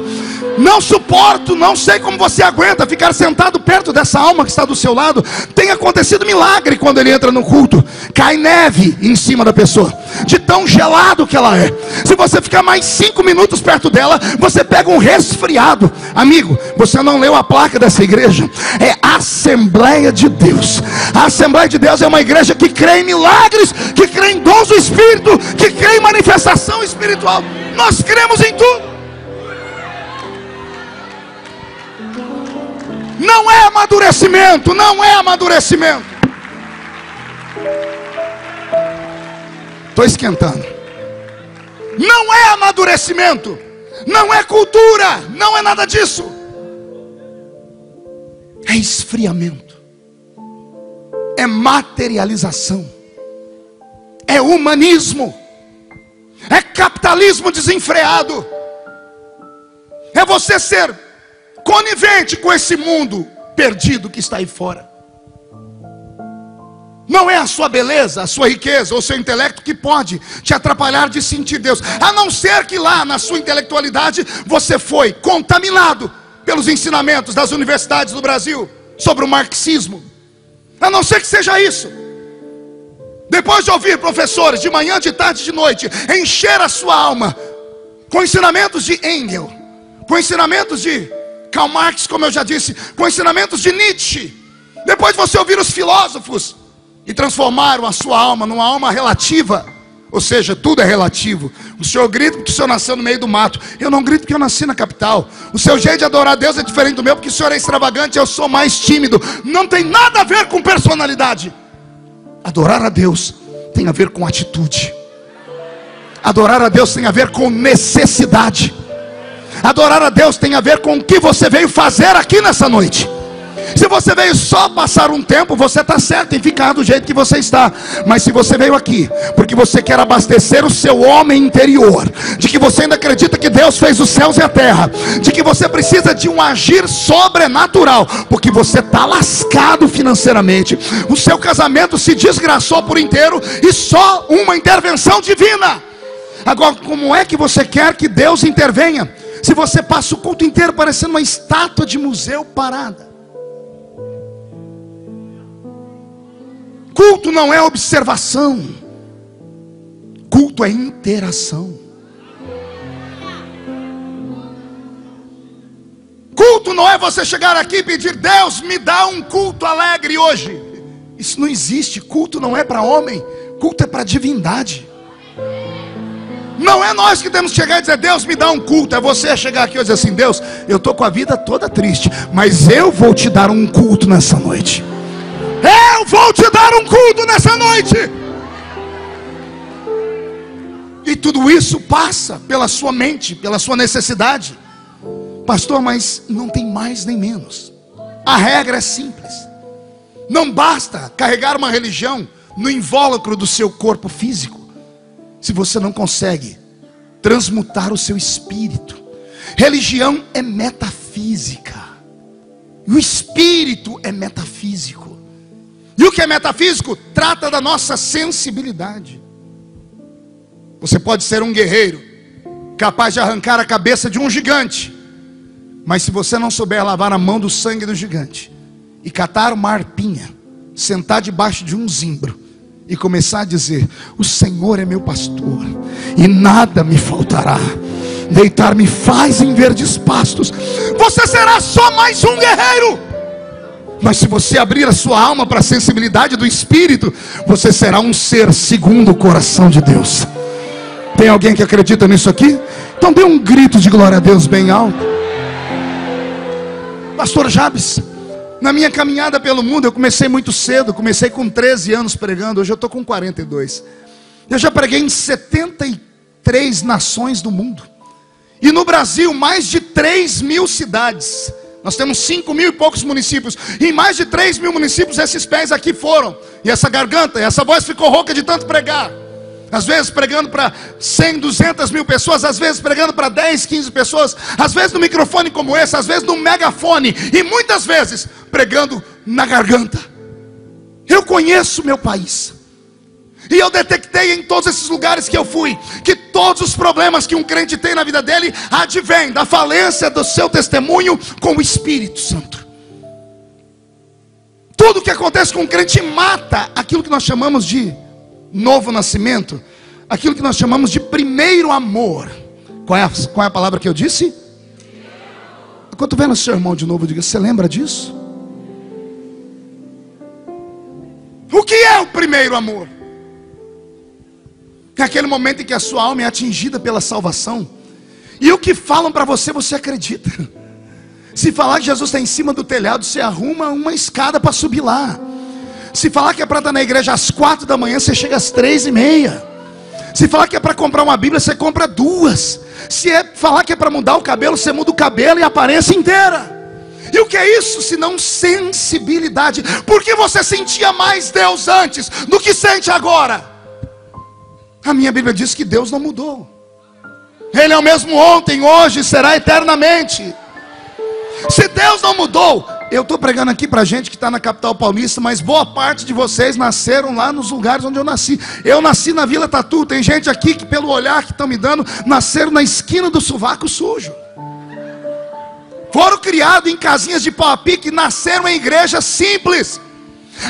Não suporto, não sei como você aguenta ficar sentado perto dessa alma que está do seu lado. Tem acontecido milagre quando ele entra no culto. Cai neve em cima da pessoa, de tão gelado que ela é. Se você ficar mais 5 minutos perto dela, você pega um resfriado. Amigo, você não leu a placa dessa igreja? É Assembleia de Deus. A Assembleia de Deus é uma igreja que crê em milagres, que crê em dons do Espírito, que crê em manifestação espiritual. Nós cremos em tudo. Não é amadurecimento, não é amadurecimento. Estou esquentando. Não é amadurecimento, não é cultura, não é nada disso. É esfriamento, é materialização, é humanismo, é capitalismo desenfreado, é você ser conivente com esse mundo perdido que está aí fora. Não é a sua beleza, a sua riqueza ou seu intelecto que pode te atrapalhar de sentir Deus, a não ser que lá na sua intelectualidade você foi contaminado pelos ensinamentos das universidades do Brasil sobre o marxismo. A não ser que seja isso. Depois de ouvir professores de manhã, de tarde, de noite encher a sua alma com ensinamentos de Engels, com ensinamentos de Karl Marx, como eu já disse, com ensinamentos de Nietzsche, depois de você ouvir os filósofos e transformaram a sua alma numa alma relativa, ou seja, tudo é relativo. O senhor grita porque o senhor nasceu no meio do mato. Eu não grito porque eu nasci na capital. O seu jeito de adorar a Deus é diferente do meu porque o senhor é extravagante, eu sou mais tímido. Não tem nada a ver com personalidade. Adorar a Deus tem a ver com atitude. Adorar a Deus tem a ver com necessidade. Adorar a Deus tem a ver com o que você veio fazer aqui nessa noite. Se você veio só passar um tempo, você está certo em ficar do jeito que você está. Mas se você veio aqui porque você quer abastecer o seu homem interior, de que você ainda acredita que Deus fez os céus e a terra, de que você precisa de um agir sobrenatural, porque você está lascado financeiramente, o seu casamento se desgraçou por inteiro e só uma intervenção divina. Agora, como é que você quer que Deus intervenha se você passa o culto inteiro parecendo uma estátua de museu parada? Culto não é observação, culto é interação. Culto não é você chegar aqui e pedir: Deus, me dá um culto alegre hoje. Isso não existe. Culto não é para homem, Culto é para divindade. Não é nós que temos que chegar e dizer: Deus, me dá um culto. É você chegar aqui e dizer assim: Deus, eu estou com a vida toda triste, mas eu vou te dar um culto nessa noite. Eu vou te dar um culto nessa noite. E tudo isso passa pela sua mente, pela sua necessidade. Pastor, mas não tem mais nem menos. A regra é simples. Não basta carregar uma religião no invólucro do seu corpo físico, se você não consegue transmutar o seu espírito. Religião é metafísica, e o espírito é metafísico. E o que é metafísico trata da nossa sensibilidade. Você pode ser um guerreiro capaz de arrancar a cabeça de um gigante, mas se você não souber lavar a mão do sangue do gigante e catar uma arpinha, sentar debaixo de um zimbro e começar a dizer: o Senhor é meu pastor e nada me faltará, deitar-me faz em verdes pastos, você será só mais um guerreiro. Mas se você abrir a sua alma para a sensibilidade do Espírito, você será um ser segundo o coração de Deus. Tem alguém que acredita nisso aqui? Então dê um grito de glória a Deus bem alto. Pastor Jabes, na minha caminhada pelo mundo, eu comecei muito cedo. Comecei com 13 anos pregando. Hoje eu estou com 42. Eu já preguei em 73 nações do mundo. E no Brasil, mais de 3.000 cidades. Nós temos 5.000 e poucos municípios. Em mais de 3.000 municípios, esses pés aqui foram. E essa garganta, essa voz ficou rouca de tanto pregar. Às vezes pregando para 100, 200 mil pessoas. Às vezes pregando para 10, 15 pessoas. Às vezes no microfone como esse. Às vezes no megafone. E muitas vezes pregando na garganta. Eu conheço meu país. E eu detectei em todos esses lugares que eu fui, que todos os problemas que um crente tem na vida dele advém da falência do seu testemunho com o Espírito Santo. Tudo que acontece com um crente mata aquilo que nós chamamos de novo nascimento, aquilo que nós chamamos de primeiro amor. Qual é a palavra que eu disse? Enquanto vendo o seu irmão de novo, diga: você lembra disso? O que é o primeiro amor? É aquele momento em que a sua alma é atingida pela salvação, e o que falam para você, você acredita. Se falar que Jesus está em cima do telhado, você arruma uma escada para subir lá. Se falar que é para estar na igreja às 4 da manhã, você chega às 3:30. Se falar que é para comprar uma Bíblia, você compra 2. Se falar que é para mudar o cabelo, você muda o cabelo e a aparência inteira. E o que é isso se não sensibilidade? Porque você sentia mais Deus antes do que sente agora. A minha Bíblia diz que Deus não mudou. Ele é o mesmo ontem, hoje, será eternamente. Se Deus não mudou, eu estou pregando aqui para gente que está na capital paulista, mas boa parte de vocês nasceram lá nos lugares onde eu nasci. Eu nasci na Vila Tatu. Tem gente aqui que, pelo olhar que estão me dando, nasceram na esquina do sovaco sujo. Foram criados em casinhas de pau a pique, nasceram em igrejas simples.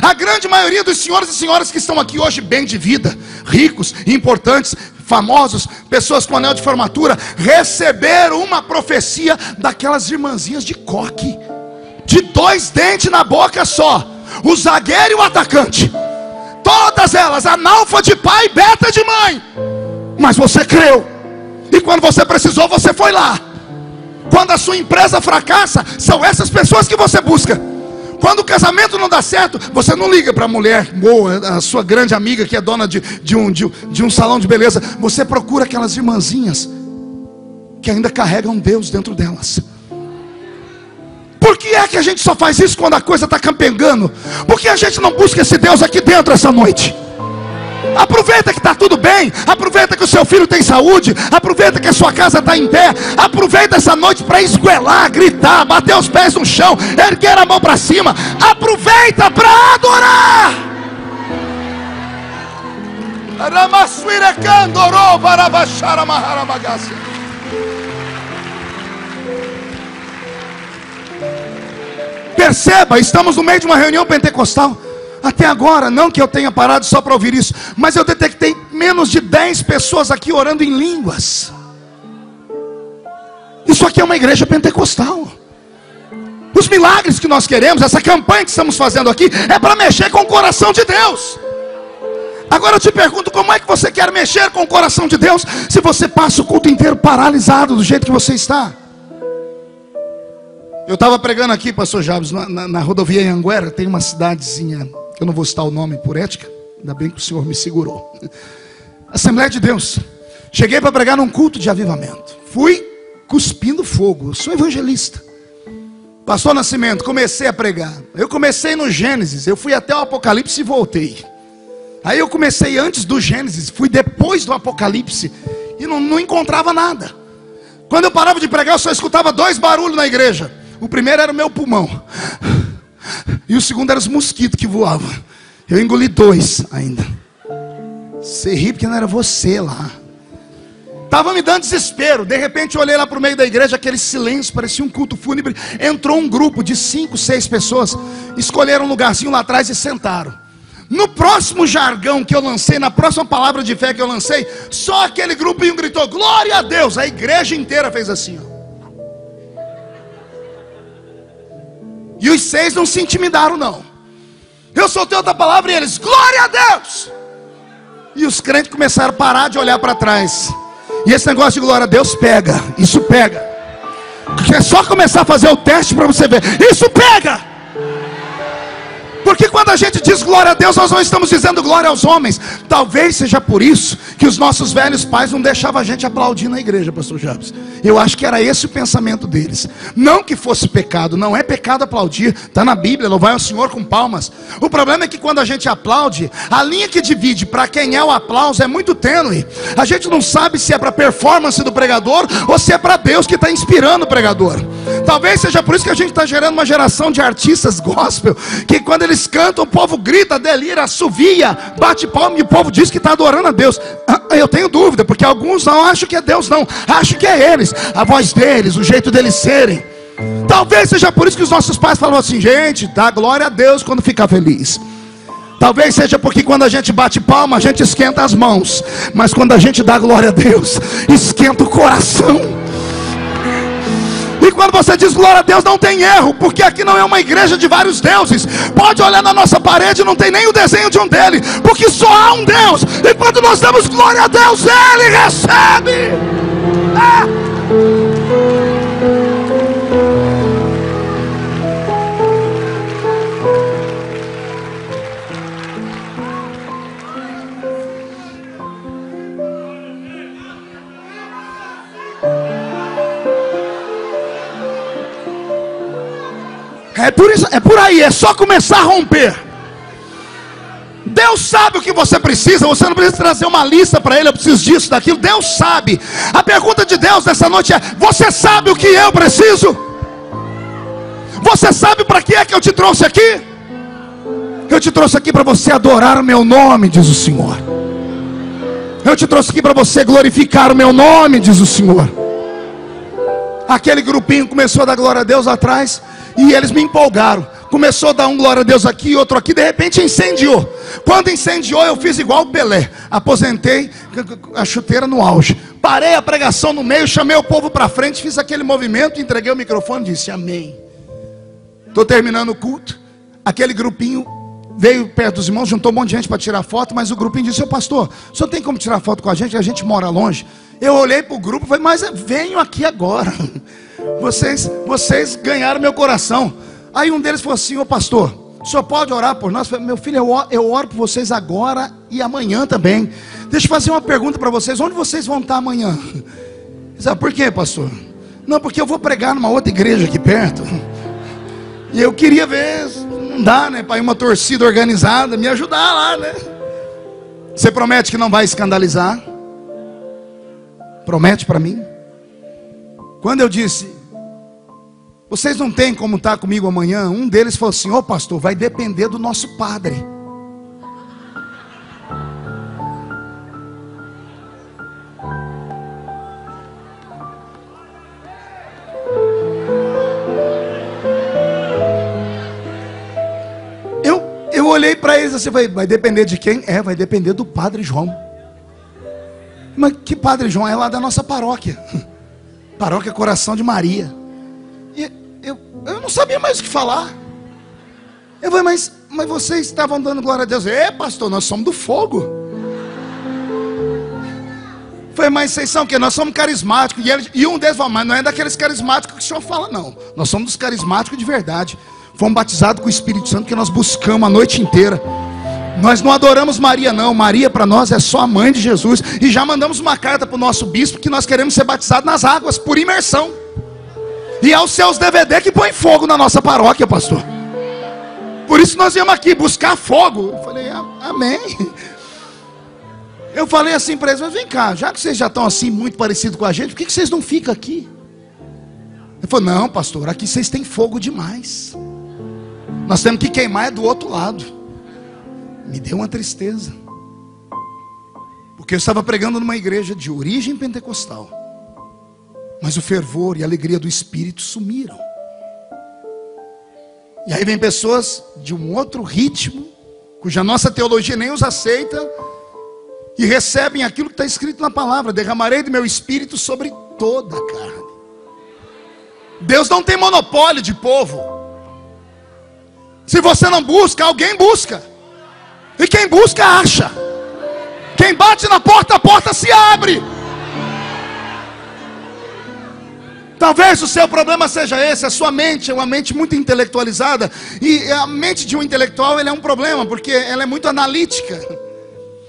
A grande maioria dos senhores e senhoras que estão aqui hoje, bem de vida, ricos, importantes, famosos, pessoas com anel de formatura, receberam uma profecia daquelas irmãzinhas de coque, de 2 dentes na boca só, o zagueiro e o atacante, todas elas analfa de pai e beta de mãe. Mas você creu, e quando você precisou, você foi lá. Quando a sua empresa fracassa, são essas pessoas que você busca. Quando o casamento não dá certo, você não liga para a mulher boa, a sua grande amiga que é dona de um salão de beleza. Você procura aquelas irmãzinhas que ainda carregam Deus dentro delas. Por que é que a gente só faz isso quando a coisa está campengando? Por que a gente não busca esse Deus aqui dentro essa noite? Aproveita que está tudo bem. Aproveita que o seu filho tem saúde. Aproveita que a sua casa está em pé. Aproveita essa noite para esguelar, gritar, bater os pés no chão, erguer a mão para cima. Aproveita para adorar. Perceba, estamos no meio de uma reunião pentecostal. Até agora, não que eu tenha parado só para ouvir isso, mas eu detectei menos de 10 pessoas aqui orando em línguas. Isso aqui é uma igreja pentecostal. Os milagres que nós queremos, essa campanha que estamos fazendo aqui, é para mexer com o coração de Deus. Agora eu te pergunto, como é que você quer mexer com o coração de Deus se você passa o culto inteiro paralisado do jeito que você está? Eu estava pregando aqui, pastor Jabes, na rodovia Anhanguera. Tem uma cidadezinha, eu não vou citar o nome por ética, ainda bem que o Senhor me segurou. Assembleia de Deus. Cheguei para pregar num culto de avivamento. Fui cuspindo fogo, eu sou evangelista. Pastor Nascimento, comecei a pregar. Eu comecei no Gênesis, eu fui até o Apocalipse e voltei. Aí eu comecei antes do Gênesis, fui depois do Apocalipse e não encontrava nada. Quando eu parava de pregar, eu só escutava 2 barulhos na igreja. O primeiro era o meu pulmão e o segundo era os mosquitos que voavam. Eu engoli 2 ainda. Você ri porque não era você lá. Estava me dando desespero. De repente eu olhei lá para o meio da igreja, aquele silêncio, parecia um culto fúnebre. Entrou um grupo de 5, 6 pessoas, escolheram um lugarzinho lá atrás e sentaram. No próximo jargão que eu lancei, na próxima palavra de fé que eu lancei, só aquele grupinho gritou, glória a Deus. A igreja inteira fez assim, ó. E os 6 não se intimidaram não. Eu soltei outra palavra e eles, glória a Deus. E os crentes começaram a parar de olhar para trás. E esse negócio de glória a Deus pega. Isso pega. É só começar a fazer o teste para você ver. Isso pega. Porque quando a gente diz glória a Deus, nós não estamos dizendo glória aos homens. Talvez seja por isso que os nossos velhos pais não deixavam a gente aplaudir na igreja, pastor Jabes. Eu acho que era esse o pensamento deles. Não que fosse pecado, não é pecado aplaudir. Está na Bíblia, louvar ao Senhor com palmas. O problema é que quando a gente aplaude, a linha que divide para quem é o aplauso é muito tênue. A gente não sabe se é para a performance do pregador ou se é para Deus que está inspirando o pregador. Talvez seja por isso que a gente está gerando uma geração de artistas gospel, que quando eles cantam, o povo grita, delira, assovia, bate palma e o povo diz que está adorando a Deus. Eu tenho dúvida, porque alguns não acham que é Deus, não, acham que é eles, a voz deles, o jeito deles serem. Talvez seja por isso que os nossos pais falam assim, gente, dá glória a Deus quando ficar feliz. Talvez seja porque quando a gente bate palma, a gente esquenta as mãos, mas quando a gente dá glória a Deus, esquenta o coração. E quando você diz glória a Deus, não tem erro, porque aqui não é uma igreja de vários deuses. Pode olhar na nossa parede, não tem nem o desenho de um dele, porque só há um Deus. E quando nós damos glória a Deus, Ele recebe. É por aí, é só começar a romper. Deus sabe o que você precisa. Você não precisa trazer uma lista para Ele, eu preciso disso, daquilo. Deus sabe. A pergunta de Deus nessa noite é: você sabe o que eu preciso? Você sabe para que é que eu te trouxe aqui? Eu te trouxe aqui para você adorar o meu nome, diz o Senhor. Eu te trouxe aqui para você glorificar o meu nome, diz o Senhor. Aquele grupinho começou a dar glória a Deus atrás, e eles me empolgaram. Começou a dar um glória a Deus aqui, outro aqui. De repente incendiou. Quando incendiou, eu fiz igual o Pelé. Aposentei a chuteira no auge. Parei a pregação no meio, chamei o povo para frente, fiz aquele movimento, entreguei o microfone e disse amém. Estou terminando o culto. Aquele grupinho veio perto dos irmãos, juntou um monte de gente para tirar foto. Mas o grupinho disse: seu pastor, o senhor tem como tirar foto com a gente mora longe? Eu olhei para o grupo e falei: mas venham aqui agora. Vocês ganharam meu coração. Aí um deles falou assim: ô pastor, o senhor pode orar por nós? Eu falei: meu filho, eu oro por vocês agora e amanhã também. Deixa eu fazer uma pergunta para vocês: onde vocês vão estar amanhã? Sabe por quê, pastor? Não, porque eu vou pregar numa outra igreja aqui perto, e eu queria ver, não dá, né, para ir uma torcida organizada, me ajudar lá, né? Você promete que não vai escandalizar? Promete para mim? Quando eu disse: vocês não têm como estar comigo amanhã, um deles falou assim: ô pastor, vai depender do nosso padre. Eu olhei para eles assim, vai depender de quem? Vai depender do padre João. Mas que padre João? É lá da nossa paróquia. Paróquia Coração de Maria. E eu não sabia mais o que falar. Eu falei: mas vocês estavam dando glória a Deus. Pastor, nós somos do fogo. falei, mas vocês são o quê? Nós somos carismáticos. E um deles falou, mas não é daqueles carismáticos que o senhor fala, não. Nós somos dos carismáticos de verdade. Fomos batizados com o Espírito Santo, que nós buscamos a noite inteira. Nós não adoramos Maria, não. Maria para nós é só a mãe de Jesus. E já mandamos uma carta para o nosso bispo que nós queremos ser batizados nas águas, por imersão. E é os seus DVD que põe fogo na nossa paróquia, pastor. Por isso nós viemos aqui buscar fogo. Eu falei, amém. Eu falei assim para eles, mas vem cá, já que vocês já estão assim muito parecidos com a gente, por que vocês não ficam aqui? Ele falou, não pastor, aqui vocês têm fogo demais. Nós temos que queimar do outro lado. Me deu uma tristeza. Porque eu estava pregando numa igreja de origem pentecostal. Mas o fervor e a alegria do Espírito sumiram. E aí vem pessoas de um outro ritmo, cuja nossa teologia nem os aceita, e recebem aquilo que está escrito na palavra: derramarei do meu Espírito sobre toda a carne. Deus não tem monopólio de povo. Se você não busca, alguém busca. E quem busca, acha. Quem bate na porta, a porta se abre. Talvez o seu problema seja esse. A sua mente é uma mente muito intelectualizada. E a mente de um intelectual, ele é um problema, porque ela é muito analítica.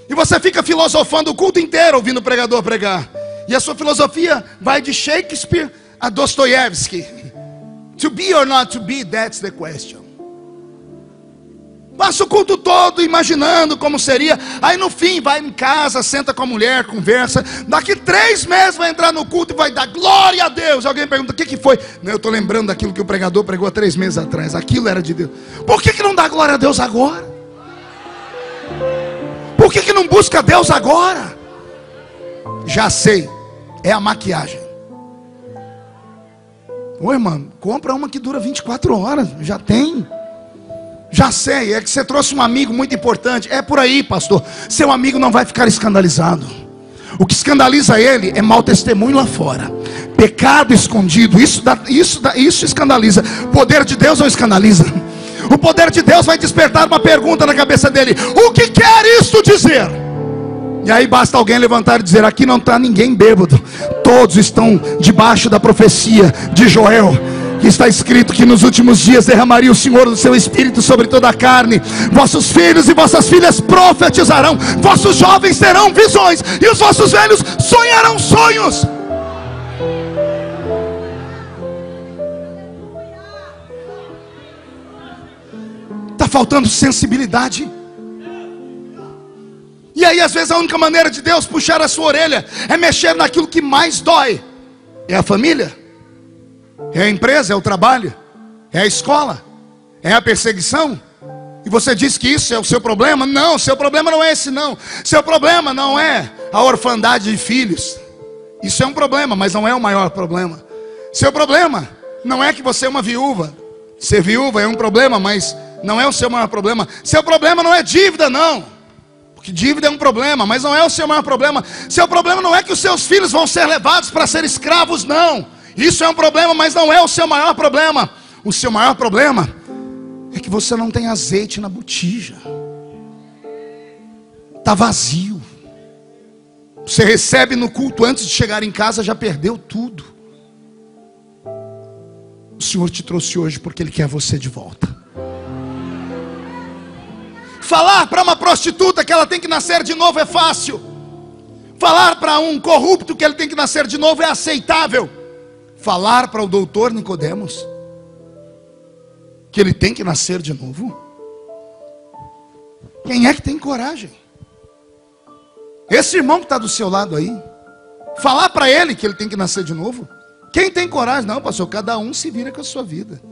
E você fica filosofando o culto inteiro ouvindo o pregador pregar. E a sua filosofia vai de Shakespeare a Dostoiévski. To be or not to be, that's the question. Passa o culto todo imaginando como seria. Aí no fim vai em casa, senta com a mulher, conversa. Daqui 3 meses vai entrar no culto e vai dar glória a Deus. Alguém pergunta, o que foi? Não, eu estou lembrando daquilo que o pregador pregou há 3 meses atrás. Aquilo era de Deus. Por que não dá glória a Deus agora? Por que não busca Deus agora? Já sei, é a maquiagem. Ô irmão, compra uma que dura 24 horas. Já tem. Já sei, é que você trouxe um amigo muito importante. É por aí, pastor. Seu amigo não vai ficar escandalizado. O que escandaliza ele é mau testemunho lá fora. Pecado escondido. Isso escandaliza. O poder de Deus não escandaliza. O poder de Deus vai despertar uma pergunta na cabeça dele: o que quer isto dizer? E aí basta alguém levantar e dizer: aqui não está ninguém bêbado. Todos estão debaixo da profecia de Joel, que está escrito que nos últimos dias derramaria o Senhor do seu Espírito sobre toda a carne. Vossos filhos e vossas filhas profetizarão, vossos jovens terão visões, e os vossos velhos sonharão sonhos. Está faltando sensibilidade. E aí às vezes a única maneira de Deus puxar a sua orelha é mexer naquilo que mais dói. É a família, é a empresa, é o trabalho, é a escola, é a perseguição. E você diz que isso é o seu problema? Não, seu problema não é esse não. Seu problema não é a orfandade de filhos. Isso é um problema, mas não é o maior problema. Seu problema não é que você é uma viúva. Ser viúva é um problema, mas não é o seu maior problema. Seu problema não é dívida, não. Porque dívida é um problema, mas não é o seu maior problema. Seu problema não é que os seus filhos vão ser levados para ser escravos, não. Isso é um problema, mas não é o seu maior problema. O seu maior problema é que você não tem azeite na botija. Está vazio. Você recebe no culto, antes de chegar em casa já perdeu tudo. O Senhor te trouxe hoje porque Ele quer você de volta. Falar para uma prostituta que ela tem que nascer de novo é fácil. Falar para um corrupto que ele tem que nascer de novo é aceitável. Falar para o doutor Nicodemos que ele tem que nascer de novo, quem é que tem coragem? Esse irmão que está do seu lado aí. Falar para ele que ele tem que nascer de novo, quem tem coragem? Não, pastor, cada um se vira com a sua vida.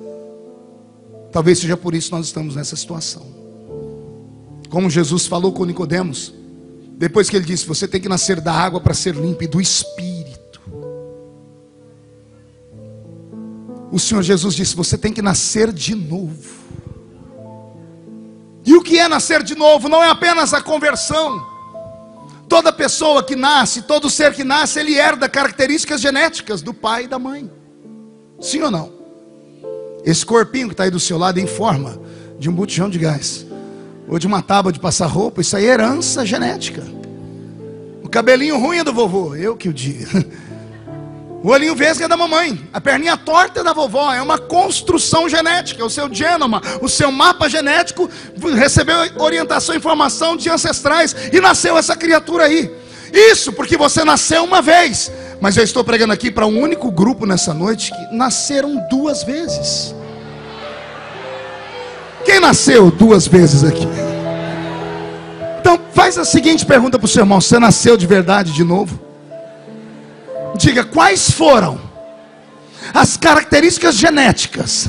Talvez seja por isso que nós estamos nessa situação. Como Jesus falou com Nicodemos, depois que ele disse: você tem que nascer da água para ser limpo, e do Espírito. O Senhor Jesus disse: você tem que nascer de novo. E o que é nascer de novo? Não é apenas a conversão. Toda pessoa que nasce, todo ser que nasce, ele herda características genéticas do pai e da mãe. Sim ou não? Esse corpinho que está aí do seu lado é em forma de um botijão de gás, ou de uma tábua de passar roupa, isso aí é herança genética. O cabelinho ruim é do vovô, eu que o diga. O olhinho vesgo é da mamãe, a perninha torta é da vovó. É uma construção genética, o seu genoma, o seu mapa genético recebeu orientação e informação de ancestrais e nasceu essa criatura aí. Isso porque você nasceu uma vez. Mas eu estou pregando aqui para um único grupo nessa noite que nasceram 2 vezes. Quem nasceu 2 vezes aqui? Então faz a seguinte pergunta para o seu irmão: você nasceu de verdade de novo? Diga, quais foram as características genéticas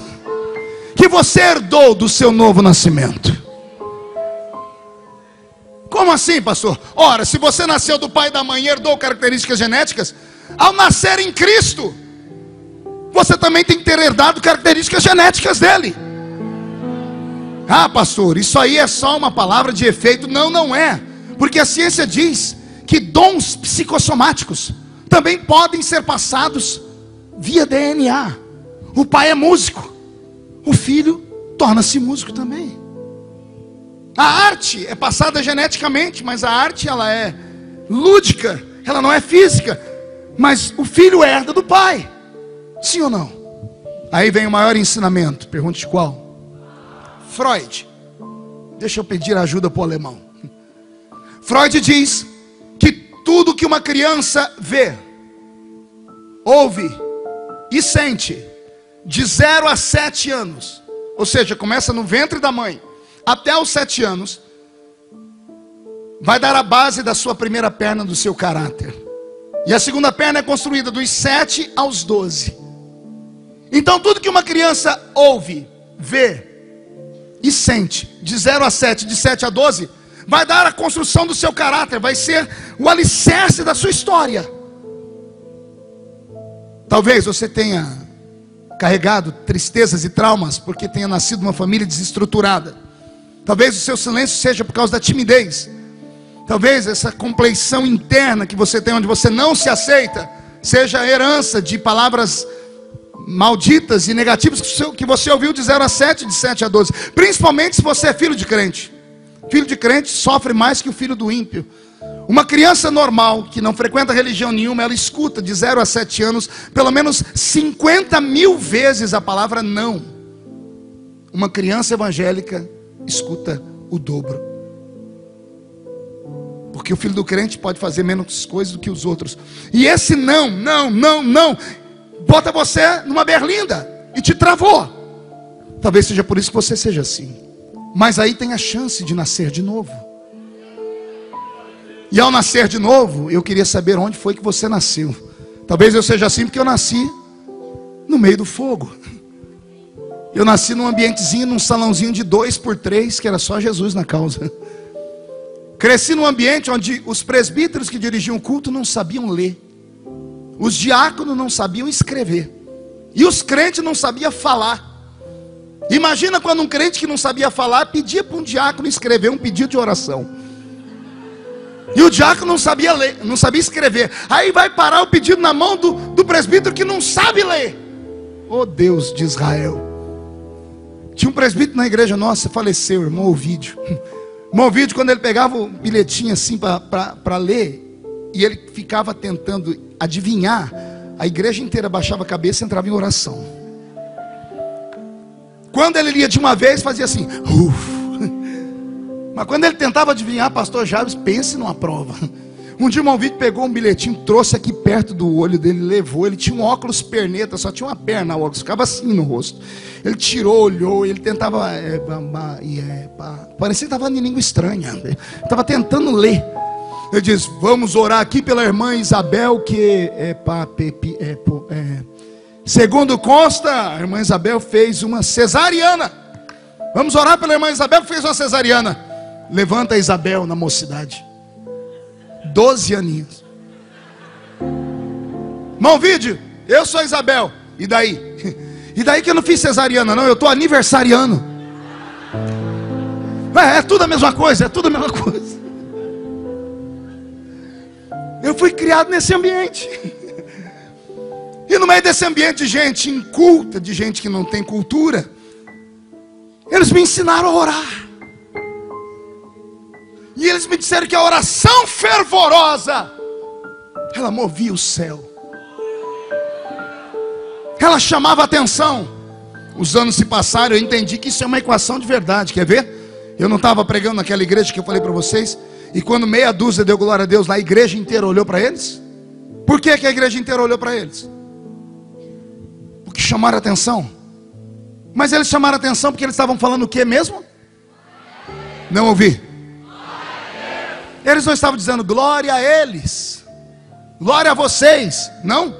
que você herdou do seu novo nascimento? Como assim, pastor? Ora, se você nasceu do pai e da mãe e herdou características genéticas, ao nascer em Cristo, você também tem que ter herdado características genéticas dele. Ah, pastor, isso aí é só uma palavra de efeito. Não, não é. Porque a ciência diz que dons psicossomáticos também podem ser passados via DNA. O pai é músico, o filho torna-se músico também. A arte é passada geneticamente, mas a arte ela é lúdica, ela não é física. Mas o filho herda do pai. Sim ou não? Aí vem o maior ensinamento. Pergunte qual? Freud. Deixa eu pedir ajuda para o alemão. Freud diz que tudo que uma criança vê, ouve e sente de 0 a 7 anos, ou seja, começa no ventre da mãe até os 7 anos, vai dar a base da sua primeira perna, do seu caráter. E a segunda perna é construída dos 7 aos 12. Então tudo que uma criança ouve, vê e sente de 0 a 7, de 7 a 12, vai dar a construção do seu caráter, vai ser o alicerce da sua história. Talvez você tenha carregado tristezas e traumas porque tenha nascido numa família desestruturada. Talvez o seu silêncio seja por causa da timidez. Talvez essa compleição interna que você tem, onde você não se aceita, seja a herança de palavras malditas e negativas que você ouviu de 0 a 7, de 7 a 12. Principalmente se você é filho de crente. Filho de crente sofre mais que o filho do ímpio. Uma criança normal, que não frequenta religião nenhuma, ela escuta de 0 a 7 anos, pelo menos 50.000 vezes a palavra não. Uma criança evangélica escuta o dobro. Porque o filho do crente pode fazer menos coisas do que os outros. E esse não, bota você numa berlinda e te travou. Talvez seja por isso que você seja assim. Mas aí tem a chance de nascer de novo. E ao nascer de novo, eu queria saber onde foi que você nasceu. Talvez eu seja assim porque eu nasci no meio do fogo. Eu nasci num ambientezinho, num salãozinho de 2x3, que era só Jesus na causa. Cresci num ambiente onde os presbíteros que dirigiam o culto não sabiam ler. Os diáconos não sabiam escrever. E os crentes não sabiam falar. Imagina quando um crente que não sabia falar pedia para um diácono escrever um pedido de oração. E o diácono não sabia ler, não sabia escrever. Aí vai parar o pedido na mão do presbítero que não sabe ler. Oh Deus de Israel. Tinha um presbítero na igreja nossa, faleceu, irmão Ovídio. Irmão Ovídio, quando ele pegava o bilhetinho assim para ler, e ele ficava tentando adivinhar, a igreja inteira baixava a cabeça e entrava em oração. Quando ele lia de uma vez, fazia assim, Mas quando ele tentava adivinhar, pastor Javes, pense numa prova. Um dia o irmão Vítor pegou um bilhetinho, trouxe aqui perto do olho dele, levou. Ele tinha um óculos perneta, só tinha uma perna, o óculos ficava assim no rosto. Ele tirou, olhou, ele tentava, parecia que estava em língua estranha. Estava tentando ler. Ele disse, vamos orar aqui pela irmã Isabel, que segundo consta, a irmã Isabel fez uma cesariana. Vamos orar pela irmã Isabel que fez uma cesariana. Levanta a Isabel na mocidade, 12 aninhos. Irmão Vídeo, eu sou a Isabel. E daí? E daí que eu não fiz cesariana não, eu estou aniversariando. É tudo a mesma coisa, é tudo a mesma coisa. Eu fui criado nesse ambiente. E no meio desse ambiente de gente inculta, de gente que não tem cultura, eles me ensinaram a orar. E eles me disseram que a oração fervorosa, ela movia o céu, ela chamava a atenção. Os anos se passaram, eu entendi que isso é uma equação de verdade. Quer ver? Eu não estava pregando naquela igreja que eu falei para vocês, e quando meia dúzia deu glória a Deus lá, a igreja inteira olhou para eles. Por que a igreja inteira olhou para eles? Porque chamaram a atenção. Mas eles chamaram a atenção porque eles estavam falando o que mesmo? Não ouvi. Eles não estavam dizendo glória a eles, glória a vocês. Não.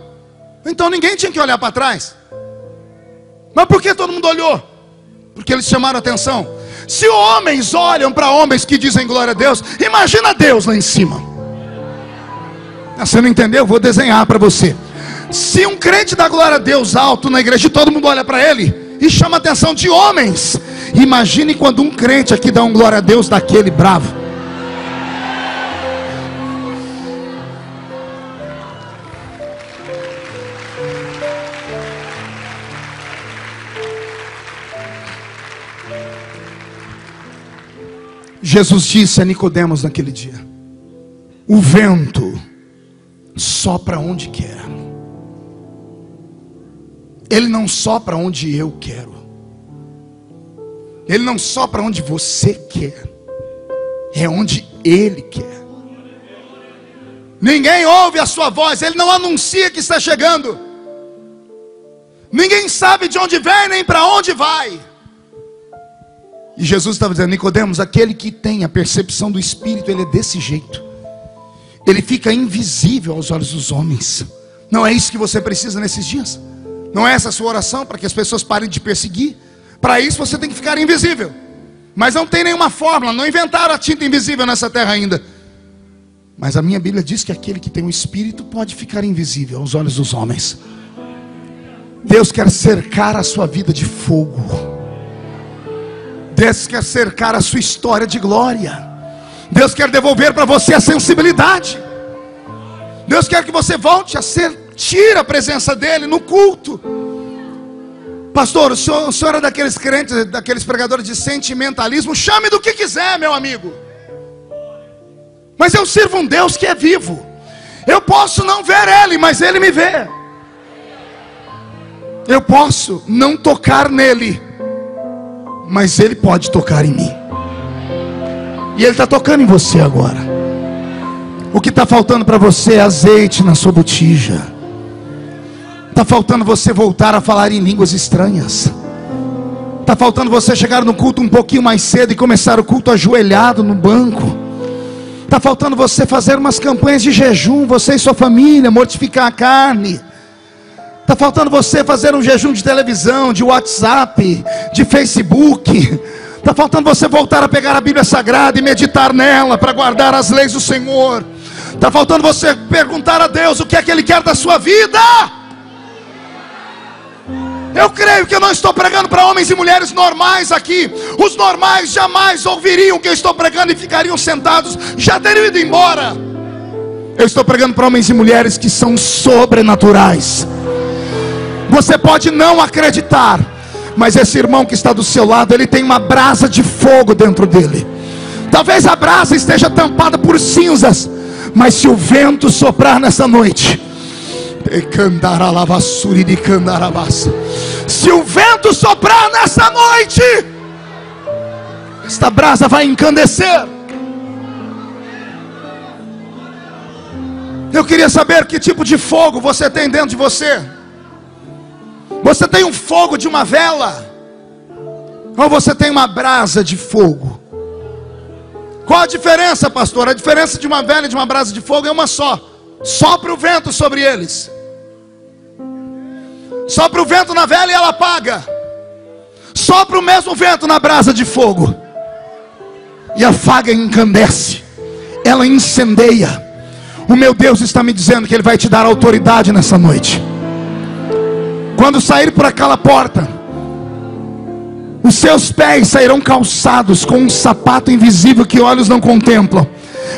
Então ninguém tinha que olhar para trás. Mas por que todo mundo olhou? Porque eles chamaram a atenção. Se homens olham para homens que dizem glória a Deus, imagina Deus lá em cima. Você não entendeu? Vou desenhar para você. Se um crente dá glória a Deus alto na igreja e todo mundo olha para ele e chama a atenção de homens, imagine quando um crente aqui dá um glória a Deus daquele bravo. Jesus disse a Nicodemos naquele dia: o vento sopra onde quer, ele não sopra onde eu quero, ele não sopra onde você quer, é onde ele quer. Ninguém ouve a sua voz, ele não anuncia que está chegando, ninguém sabe de onde vem nem para onde vai. E Jesus estava dizendo: Nicodemos, aquele que tem a percepção do Espírito, ele é desse jeito, ele fica invisível aos olhos dos homens. Não é isso que você precisa nesses dias? Não é essa a sua oração para que as pessoas parem de perseguir? Para isso você tem que ficar invisível. Mas não tem nenhuma fórmula, não inventaram a tinta invisível nessa terra ainda. Mas a minha Bíblia diz que aquele que tem o Espírito pode ficar invisível aos olhos dos homens. Deus quer cercar a sua vida de fogo. Deus quer cercar a sua história de glória. Deus quer devolver para você a sensibilidade. Deus quer que você volte a sentir a presença dele no culto. Pastor, o senhor é daqueles crentes, daqueles pregadores de sentimentalismo. Chame do que quiser, meu amigo. Mas eu sirvo um Deus que é vivo. Eu posso não ver ele, mas ele me vê. Eu posso não tocar nele, mas ele pode tocar em mim. E ele está tocando em você agora. O que está faltando para você é azeite na sua botija. Está faltando você voltar a falar em línguas estranhas. Está faltando você chegar no culto um pouquinho mais cedo e começar o culto ajoelhado no banco. Está faltando você fazer umas campanhas de jejum, você e sua família, mortificar a carne. Está faltando você fazer um jejum de televisão, de WhatsApp, de Facebook. Está faltando você voltar a pegar a Bíblia Sagrada e meditar nela para guardar as leis do Senhor. Está faltando você perguntar a Deus o que é que Ele quer da sua vida. Eu creio que eu não estou pregando para homens e mulheres normais aqui. Os normais jamais ouviriam o que eu estou pregando e ficariam sentados, já teriam ido embora. Eu estou pregando para homens e mulheres que são sobrenaturais. Você pode não acreditar, mas esse irmão que está do seu lado, ele tem uma brasa de fogo dentro dele. Talvez a brasa esteja tampada por cinzas, mas se o vento soprar nessa noite, se o vento soprar nessa noite, esta brasa vai encandecer. Eu queria saber que tipo de fogo você tem dentro de você. Você tem um fogo de uma vela, ou você tem uma brasa de fogo? Qual a diferença, pastor? A diferença de uma vela e de uma brasa de fogo é uma só: sopra o vento sobre eles. Sopra o vento na vela e ela apaga. Sopra o mesmo vento na brasa de fogo e a faga encandece, ela incendeia. O meu Deus está me dizendo que Ele vai te dar autoridade nessa noite. Quando sair por aquela porta, os seus pés sairão calçados com um sapato invisível que olhos não contemplam,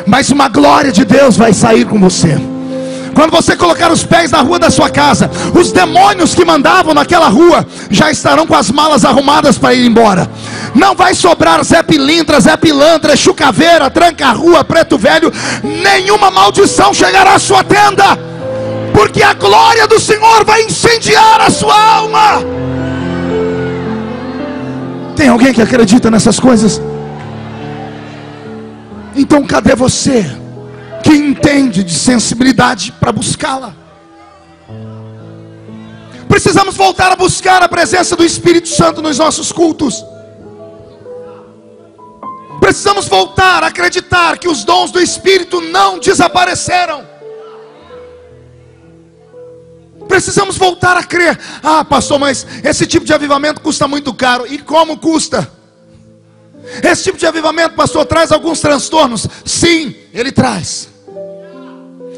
mas uma glória de Deus vai sair com você. Quando você colocar os pés na rua da sua casa, os demônios que mandavam naquela rua já estarão com as malas arrumadas para ir embora. Não vai sobrar Zé Pilintra, Zé Pilantra, Chucaveira, Tranca-Rua, Preto Velho. Nenhuma maldição chegará à sua tenda, porque a glória do Senhor vai incendiar a sua alma. Tem alguém que acredita nessas coisas? Então cadê você que entende de sensibilidade para buscá-la? Precisamos voltar a buscar a presença do Espírito Santo nos nossos cultos. Precisamos voltar a acreditar que os dons do Espírito não desapareceram. Precisamos voltar a crer. Ah, pastor, mas esse tipo de avivamento custa muito caro. E como custa? Esse tipo de avivamento, pastor, traz alguns transtornos. Sim, ele traz.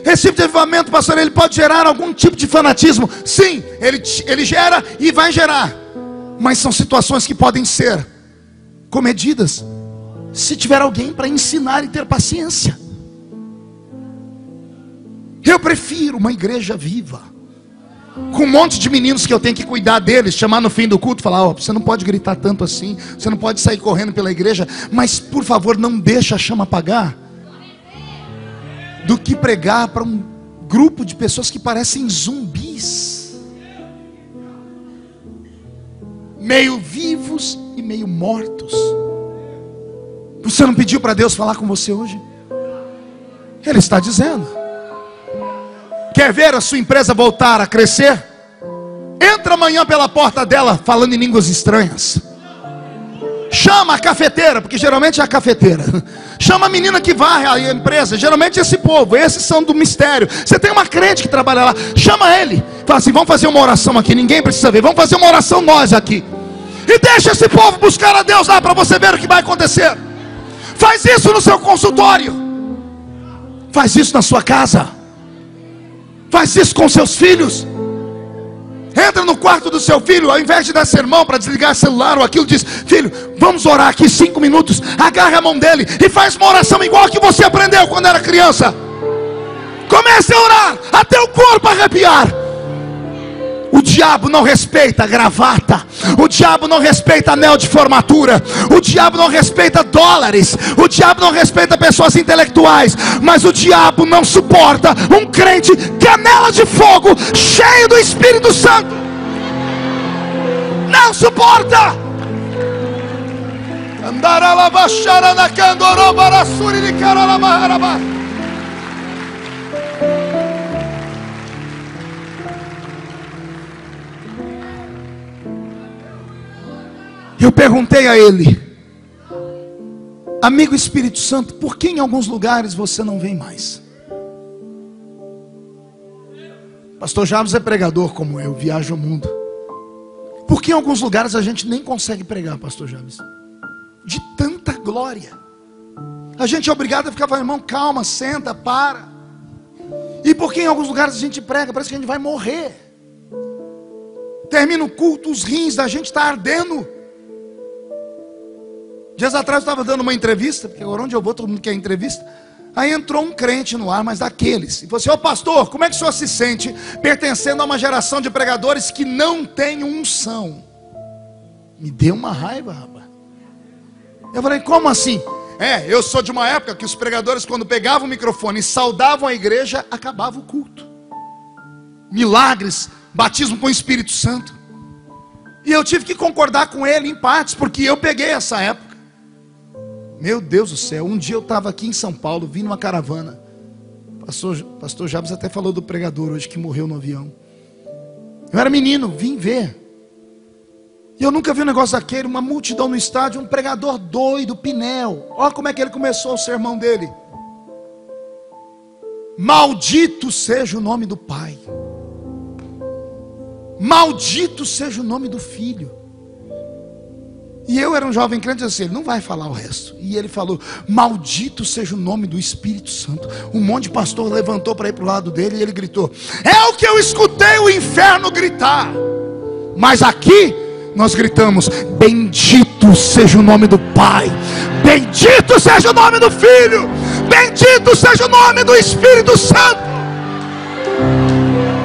Esse tipo de avivamento, pastor, ele pode gerar algum tipo de fanatismo. Sim, ele gera e vai gerar. Mas são situações que podem ser comedidas se tiver alguém para ensinar e ter paciência. Eu prefiro uma igreja viva, com um monte de meninos que eu tenho que cuidar deles, chamar no fim do culto e falar: ó, você não pode gritar tanto assim, você não pode sair correndo pela igreja, mas por favor não deixa a chama apagar, do que pregar para um grupo de pessoas que parecem zumbis, meio vivos e meio mortos. Você não pediu para Deus falar com você hoje? Ele está dizendo: quer ver a sua empresa voltar a crescer? Entra amanhã pela porta dela falando em línguas estranhas. Chama a cafeteira, porque geralmente é a cafeteira. Chama a menina que varre a empresa, geralmente esse povo, esses são do mistério. Você tem uma crente que trabalha lá, chama ele. Fala assim: vamos fazer uma oração aqui, ninguém precisa ver, vamos fazer uma oração nós aqui. E deixa esse povo buscar a Deus lá, para você ver o que vai acontecer. Faz isso no seu consultório. Faz isso na sua casa. Faz isso com seus filhos. Entra no quarto do seu filho, ao invés de dar sermão para desligar o celular ou aquilo, diz: filho, vamos orar aqui 5 minutos. Agarra a mão dele e faz uma oração igual a que você aprendeu quando era criança. Comece a orar até o corpo arrepiar. O diabo não respeita gravata, o diabo não respeita anel de formatura, o diabo não respeita dólares, o diabo não respeita pessoas intelectuais, mas o diabo não suporta um crente canela de fogo, cheio do Espírito Santo. Não suporta. Eu perguntei a ele: amigo Espírito Santo, por que em alguns lugares você não vem mais? Pastor Jabes é pregador como eu, viaja o mundo. Por que em alguns lugares a gente nem consegue pregar, pastor Jabes? De tanta glória. A gente é obrigado a ficar falando: irmão, calma, senta, para. E por que em alguns lugares a gente prega, parece que a gente vai morrer. Termina o culto, os rins da gente estão ardendo. Dias atrás eu estava dando uma entrevista, porque agora onde eu vou todo mundo quer entrevista. Aí entrou um crente no ar, mas daqueles, e falou assim: ô pastor, como é que o senhor se sente pertencendo a uma geração de pregadores que não tem unção? Me deu uma raiva, rapaz. Eu falei: como assim? Eu sou de uma época que os pregadores, quando pegavam o microfone e saudavam a igreja, acabava o culto. Milagres, batismo com o Espírito Santo. E eu tive que concordar com ele em partes, porque eu peguei essa época. Meu Deus do céu, um dia eu estava aqui em São Paulo, vim numa caravana. Pastor Jabes até falou do pregador hoje que morreu no avião. Eu era menino, vim ver. E eu nunca vi um negócio daquele, uma multidão no estádio, um pregador doido, Pinel. Olha como é que ele começou o sermão dele: maldito seja o nome do Pai, maldito seja o nome do Filho. E eu era um jovem crente, assim, ele não vai falar o resto. E ele falou: maldito seja o nome do Espírito Santo. Um monte de pastor levantou para ir para o lado dele e ele gritou: é o que eu escutei o inferno gritar. Mas aqui nós gritamos: bendito seja o nome do Pai, bendito seja o nome do Filho, bendito seja o nome do Espírito Santo.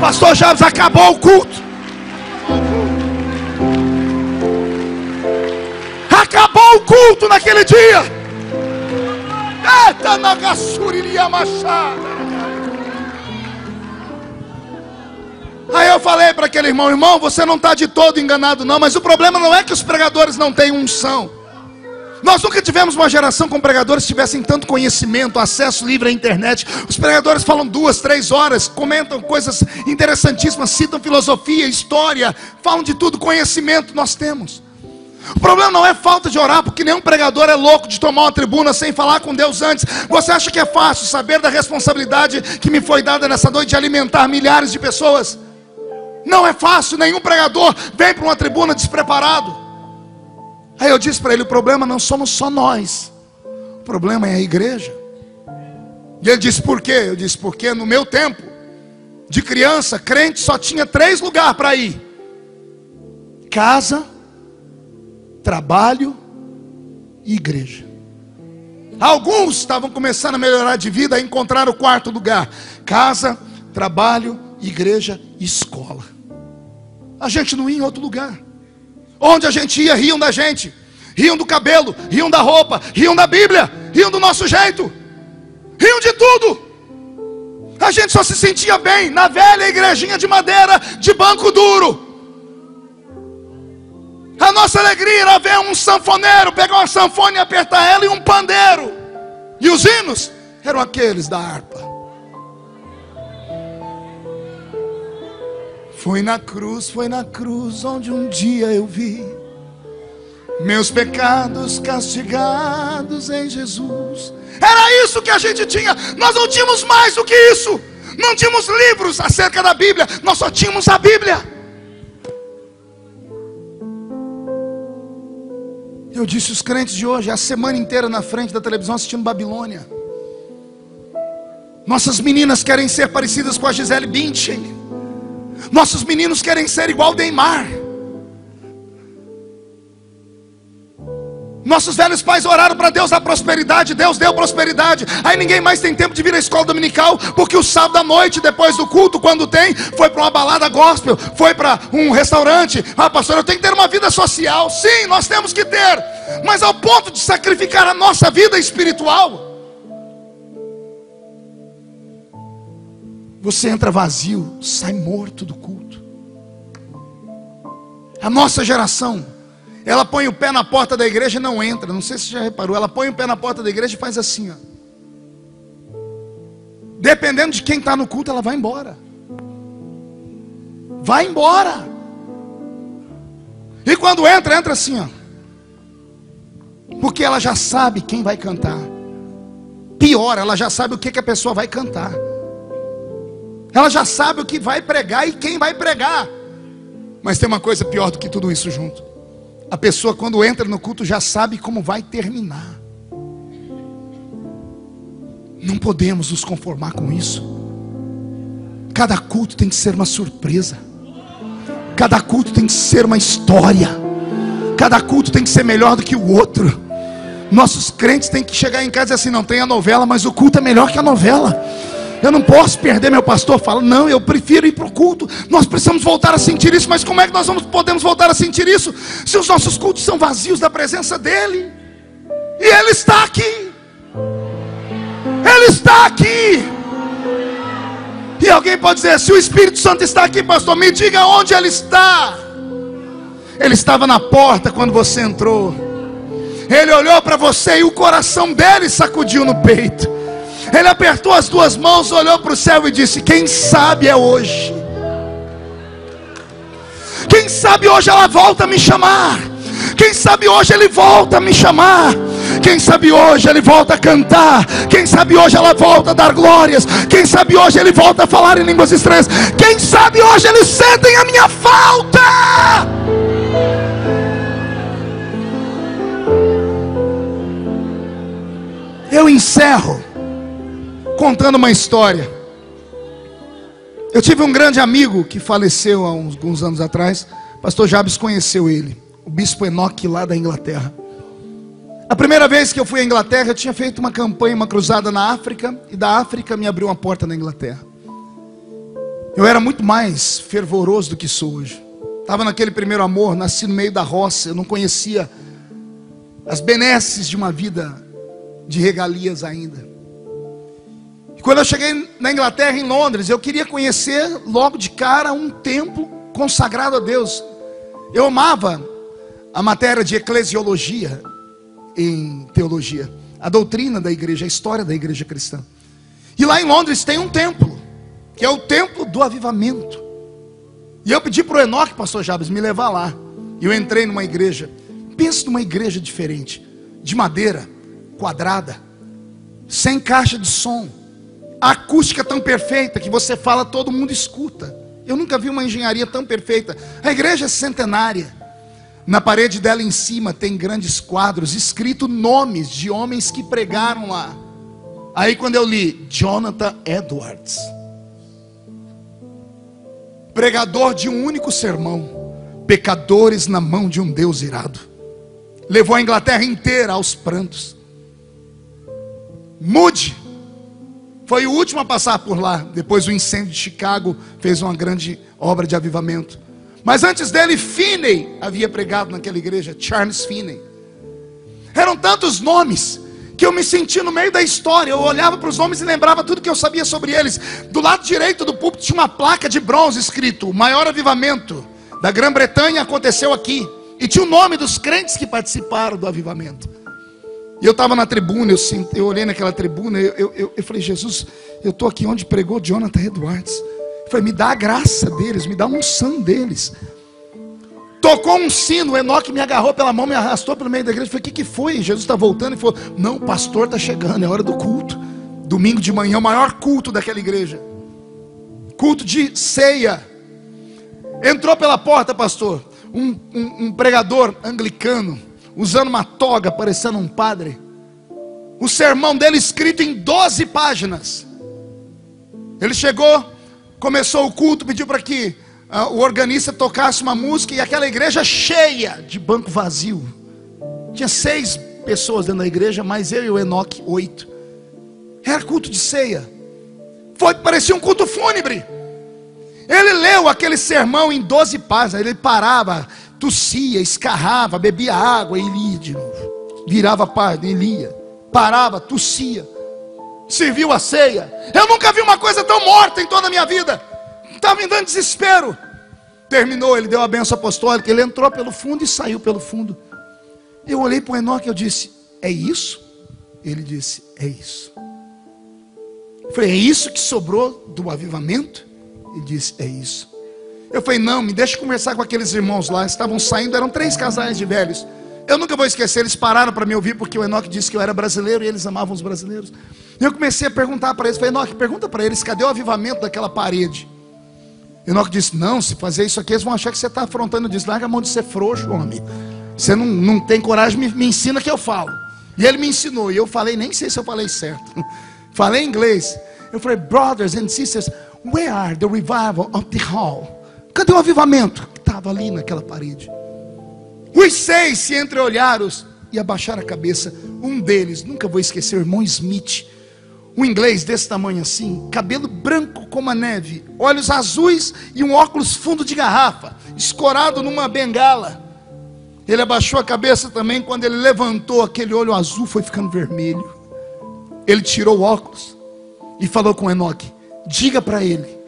Pastor Jabes, acabou o culto. Acabou o culto naquele dia. Eita, na gassuriria machada. Aí eu falei para aquele irmão: irmão, você não está de todo enganado não, mas o problema não é que os pregadores não têm unção. Nós nunca tivemos uma geração com pregadores que tivessem tanto conhecimento, acesso livre à internet. Os pregadores falam 2, 3 horas, comentam coisas interessantíssimas, citam filosofia, história, falam de tudo. Conhecimento nós temos. O problema não é falta de orar, porque nenhum pregador é louco de tomar uma tribuna sem falar com Deus antes. Você acha que é fácil saber da responsabilidade que me foi dada nessa noite de alimentar milhares de pessoas? Não é fácil, nenhum pregador vem para uma tribuna despreparado. Aí eu disse para ele: o problema não somos só nós, o problema é a igreja. E ele disse: por quê? Eu disse: porque no meu tempo de criança, crente só tinha 3 lugares para ir: casa, trabalho e igreja. Alguns estavam começando a melhorar de vida, a encontrar o 4º lugar: casa, trabalho, igreja e escola. A gente não ia em outro lugar. Onde a gente ia, riam da gente, riam do cabelo, riam da roupa, riam da Bíblia, riam do nosso jeito, riam de tudo. A gente só se sentia bem na velha igrejinha de madeira, de banco duro. A nossa alegria era ver um sanfoneiro pegar uma sanfona e apertar ela, e um pandeiro. E os hinos eram aqueles da harpa. Foi na cruz onde um dia eu vi meus pecados castigados em Jesus. Era isso que a gente tinha. Nós não tínhamos mais do que isso. Não tínhamos livros acerca da Bíblia, nós só tínhamos a Bíblia. Eu disse: os crentes de hoje, a semana inteira na frente da televisão assistindo Babilônia. Nossas meninas querem ser parecidas com a Gisele Bündchen. Nossos meninos querem ser igual Neymar. Nossos velhos pais oraram para Deus dar prosperidade, Deus deu prosperidade. Aí ninguém mais tem tempo de vir à escola dominical, porque o sábado à noite, depois do culto, quando tem, foi para uma balada gospel, foi para um restaurante. Ah, pastor, eu tenho que ter uma vida social. Sim, nós temos que ter, mas ao ponto de sacrificar a nossa vida espiritual. Você entra vazio, sai morto do culto. A nossa geração, ela põe o pé na porta da igreja e não entra. Não sei se você já reparou. Ela põe o pé na porta da igreja e faz assim, ó. Dependendo de quem está no culto, ela vai embora. Vai embora. E quando entra, entra assim, ó. Porque ela já sabe quem vai cantar. Pior, ela já sabe o que a pessoa vai cantar. Ela já sabe o que vai pregar e quem vai pregar. Mas tem uma coisa pior do que tudo isso junto. A pessoa, quando entra no culto, já sabe como vai terminar. Não podemos nos conformar com isso. Cada culto tem que ser uma surpresa. Cada culto tem que ser uma história. Cada culto tem que ser melhor do que o outro. Nossos crentes têm que chegar em casa e dizer assim: não tem a novela, mas o culto é melhor que a novela. Eu não posso perder. Meu pastor fala: não, eu prefiro ir para o culto. Nós precisamos voltar a sentir isso. Mas como é que nós podemos voltar a sentir isso se os nossos cultos são vazios da presença dEle? E Ele está aqui. Ele está aqui. E alguém pode dizer: se o Espírito Santo está aqui, pastor, me diga onde Ele está. Ele estava na porta quando você entrou. Ele olhou para você e o coração dele sacudiu no peito. Ele apertou as 2 mãos, olhou para o céu e disse: quem sabe é hoje. Quem sabe hoje ela volta a me chamar. Quem sabe hoje ele volta a me chamar. Quem sabe hoje ele volta a cantar. Quem sabe hoje ela volta a dar glórias. Quem sabe hoje ele volta a falar em línguas estranhas. Quem sabe hoje eles sentem a minha falta. Eu encerro contando uma história. Eu tive um grande amigo que faleceu há alguns anos atrás. Pastor Jabes conheceu ele, o bispo Enoque, lá da Inglaterra. A primeira vez que eu fui à Inglaterra, eu tinha feito uma campanha, uma cruzada na África, e da África me abriu uma porta na Inglaterra. Eu era muito mais fervoroso do que sou hoje. Estava naquele primeiro amor, nasci no meio da roça, eu não conhecia as benesses de uma vida de regalias ainda. E quando eu cheguei na Inglaterra, em Londres, eu queria conhecer logo de cara um templo consagrado a Deus. Eu amava a matéria de eclesiologia em teologia, a doutrina da igreja, a história da igreja cristã. E lá em Londres tem um templo, que é o templo do avivamento. E eu pedi para o Enoque, pastor Jabes, me levar lá. E eu entrei numa igreja. Pensa numa igreja diferente, de madeira, quadrada, sem caixa de som, a acústica tão perfeita que você fala, todo mundo escuta. Eu nunca vi uma engenharia tão perfeita. A igreja é centenária. Na parede dela em cima tem grandes quadros, escrito nomes de homens que pregaram lá. Aí quando eu li, Jonathan Edwards, pregador de um único sermão, pecadores na mão de um Deus irado, levou a Inglaterra inteira aos prantos. Moody foi o último a passar por lá. Depois o incêndio de Chicago fez uma grande obra de avivamento. Mas antes dele, Finney havia pregado naquela igreja, Charles Finney. Eram tantos nomes que eu me senti no meio da história. Eu olhava para os nomes e lembrava tudo que eu sabia sobre eles. Do lado direito do púlpito tinha uma placa de bronze escrito: o maior avivamento da Grã-Bretanha aconteceu aqui. E tinha o nome dos crentes que participaram do avivamento. E eu estava na tribuna, eu olhei naquela tribuna, eu falei: Jesus, eu estou aqui onde pregou Jonathan Edwards. Eu falei: me dá a graça deles, me dá a unção deles. Tocou um sino, o Enoque me agarrou pela mão, me arrastou pelo meio da igreja. Eu falei: o que foi? Jesus está voltando. Ele falou: não, o pastor está chegando, é hora do culto. Domingo de manhã, o maior culto daquela igreja, culto de ceia. Entrou pela porta, pastor, um pregador anglicano, usando uma toga, parecendo um padre. O sermão dele escrito em 12 páginas. Ele chegou, começou o culto, pediu para que o organista tocasse uma música, e aquela igreja cheia de banco vazio. Tinha 6 pessoas dentro da igreja, mais eu e o Enoque, 8. Era culto de ceia. Parecia um culto fúnebre. Ele leu aquele sermão em 12 páginas. Ele parava, tossia, escarrava, bebia água e lia de novo. Virava a página e lia. Parava, tossia. Serviu a ceia. Eu nunca vi uma coisa tão morta em toda a minha vida. Estava me dando desespero. Terminou, ele deu a bênção apostólica. Ele entrou pelo fundo e saiu pelo fundo. Eu olhei para o Enoque e eu disse: é isso? Ele disse: é isso. Eu falei: é isso que sobrou do avivamento? Ele disse: é isso. Eu falei: não, me deixa conversar com aqueles irmãos lá. Estavam saindo, eram 3 casais de velhos. Eu nunca vou esquecer, eles pararam para me ouvir, porque o Enoque disse que eu era brasileiro e eles amavam os brasileiros. Eu comecei a perguntar para eles. Falei: Enoque, pergunta para eles, cadê o avivamento daquela parede? Enoque disse: não, se fazer isso aqui, eles vão achar que você está afrontando. Eu disse: larga a mão de ser frouxo, homem. Você não tem coragem, me ensina que eu falo. E ele me ensinou, e eu falei, nem sei se eu falei certo. Falei em inglês. Eu falei: brothers and sisters, where are the revival of the hall? Cadê o avivamento? Estava ali naquela parede. Os 6 se entreolharam e abaixaram a cabeça. Um deles, nunca vou esquecer, o irmão Smith, um inglês desse tamanho assim, cabelo branco como a neve, olhos azuis e um óculos fundo de garrafa, escorado numa bengala. Ele abaixou a cabeça também. Quando ele levantou, aquele olho azul foi ficando vermelho. Ele tirou o óculos e falou com Enoque: diga para ele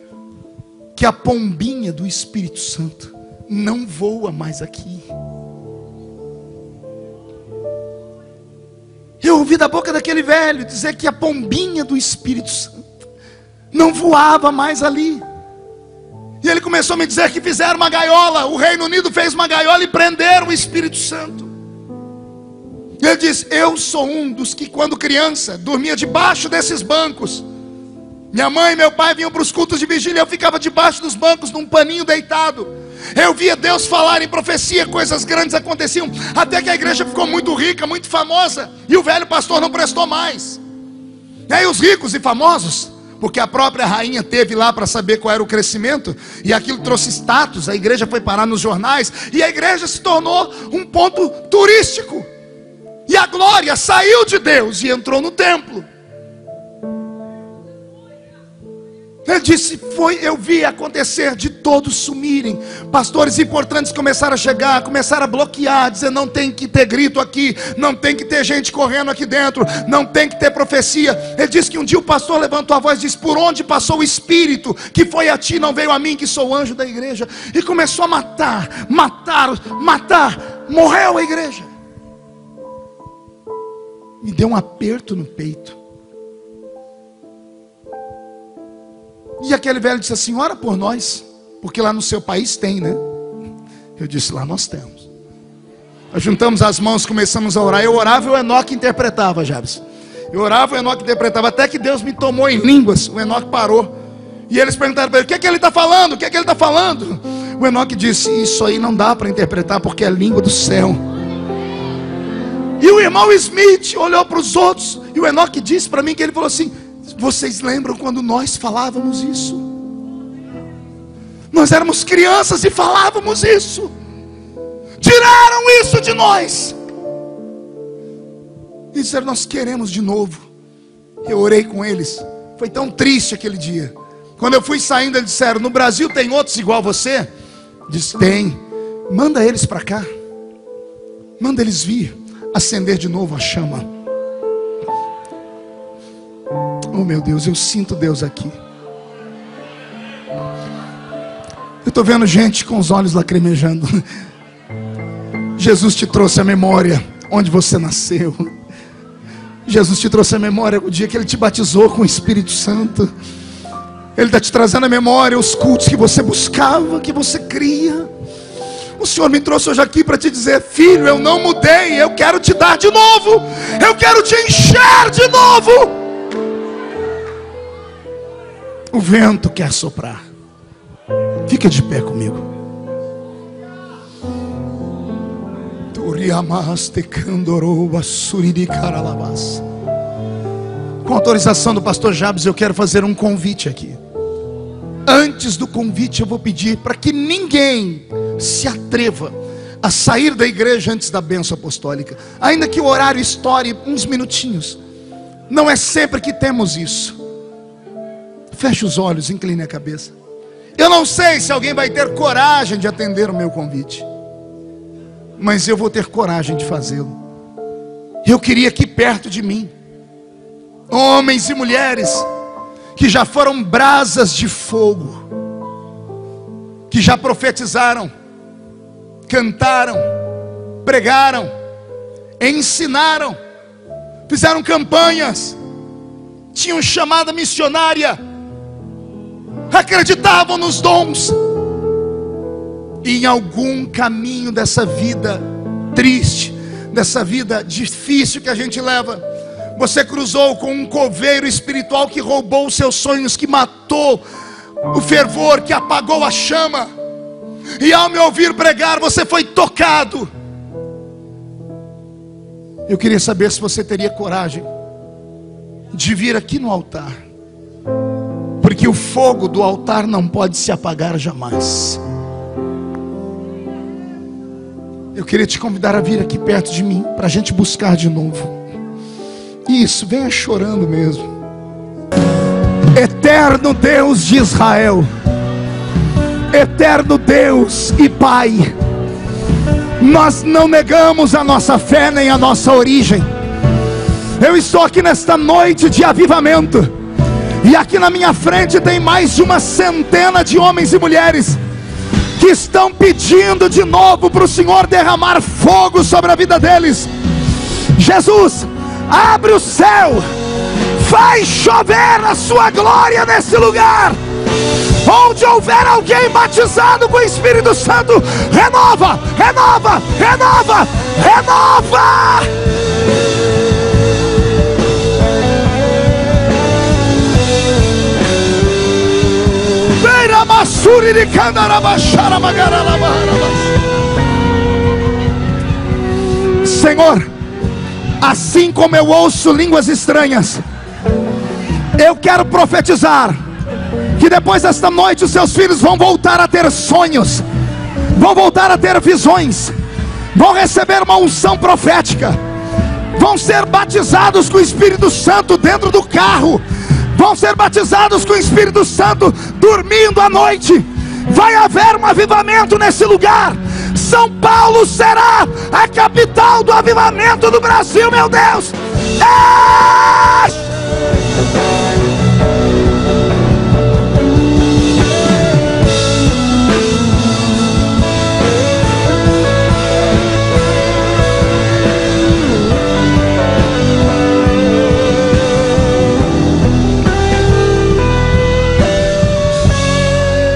que a pombinha do Espírito Santo não voa mais aqui. Eu ouvi da boca daquele velho dizer que a pombinha do Espírito Santo não voava mais ali. E ele começou a me dizer que fizeram uma gaiola. O Reino Unido fez uma gaiola e prenderam o Espírito Santo. E ele disse: eu sou um dos que, quando criança, dormia debaixo desses bancos. Minha mãe e meu pai vinham para os cultos de vigília, eu ficava debaixo dos bancos, num paninho deitado. Eu via Deus falar em profecia, coisas grandes aconteciam, até que a igreja ficou muito rica, muito famosa, e o velho pastor não prestou mais. E aí os ricos e famosos, porque a própria rainha teve lá para saber qual era o crescimento, e aquilo trouxe status, a igreja foi parar nos jornais, e a igreja se tornou um ponto turístico, e a glória saiu de Deus e entrou no templo. Ele disse, eu vi acontecer de todos sumirem. Pastores importantes começaram a chegar, começaram a bloquear, dizer, não tem que ter grito aqui, não tem que ter gente correndo aqui dentro, não tem que ter profecia. Ele disse que um dia o pastor levantou a voz e disse, por onde passou o Espírito que foi a ti, não veio a mim, que sou o anjo da igreja. E começou a matar. Morreu a igreja. Me deu um aperto no peito. E aquele velho disse assim, ora por nós, porque lá no seu país tem, né? Eu disse, lá nós temos. Nós juntamos as mãos, começamos a orar. Eu orava e o Enoque interpretava, Jabes. Eu orava e o Enoque interpretava, até que Deus me tomou em línguas. O Enoque parou. E eles perguntaram para ele, o que é que ele está falando? O que é que ele está falando? O Enoque disse, isso aí não dá para interpretar, porque é a língua do céu. E o irmão Smith olhou para os outros, e o Enoque disse para mim, que ele falou assim, vocês lembram quando nós falávamos isso? Nós éramos crianças e falávamos isso. Tiraram isso de nós. E disseram, nós queremos de novo. Eu orei com eles. Foi tão triste aquele dia. Quando eu fui saindo, eles disseram, no Brasil tem outros igual a você? Disse, tem. Manda eles para cá. Manda eles vir acender de novo a chama. Oh meu Deus, eu sinto Deus aqui. Eu estou vendo gente com os olhos lacrimejando. Jesus te trouxe a memória onde você nasceu. Jesus te trouxe a memória o dia que Ele te batizou com o Espírito Santo. Ele está te trazendo a memória os cultos que você buscava, que você cria. O Senhor me trouxe hoje aqui para te dizer, filho, eu não mudei, eu quero te dar de novo. Eu quero te encher de novo. O vento quer soprar. Fica de pé comigo. Com autorização do pastor Jabes, eu quero fazer um convite aqui. Antes do convite, eu vou pedir para que ninguém se atreva a sair da igreja antes da bênção apostólica. Ainda que o horário estoure uns minutinhos. Não é sempre que temos isso. Feche os olhos, incline a cabeça. Eu não sei se alguém vai ter coragem de atender o meu convite, mas eu vou ter coragem de fazê-lo. Eu queria aqui perto de mim homens e mulheres que já foram brasas de fogo, que já profetizaram, cantaram, pregaram, ensinaram, fizeram campanhas, tinham chamada missionária, acreditavam nos dons. E em algum caminho dessa vida triste, dessa vida difícil que a gente leva, você cruzou com um coveiro espiritual que roubou os seus sonhos, que matou o fervor, que apagou a chama. E ao me ouvir pregar, você foi tocado. Eu queria saber se você teria coragem de vir aqui no altar, porque o fogo do altar não pode se apagar jamais. Eu queria te convidar a vir aqui perto de mim, para a gente buscar de novo. Isso, venha chorando mesmo. Eterno Deus de Israel, eterno Deus e Pai, nós não negamos a nossa fé nem a nossa origem. Eu estou aqui nesta noite de avivamento, e aqui na minha frente tem mais de 100 de homens e mulheres que estão pedindo de novo para o Senhor derramar fogo sobre a vida deles. Jesus, abre o céu, faz chover a sua glória nesse lugar. Onde houver alguém batizado com o Espírito Santo, renova, renova, renova, renova. Senhor, assim como eu ouço línguas estranhas, eu quero profetizar que depois desta noite os seus filhos vão voltar a ter sonhos, vão voltar a ter visões, vão receber uma unção profética, vão ser batizados com o Espírito Santo dentro do carro, vão ser batizados com o Espírito Santo dormindo à noite. Vai haver um avivamento nesse lugar. São Paulo será a capital do avivamento do Brasil, meu Deus.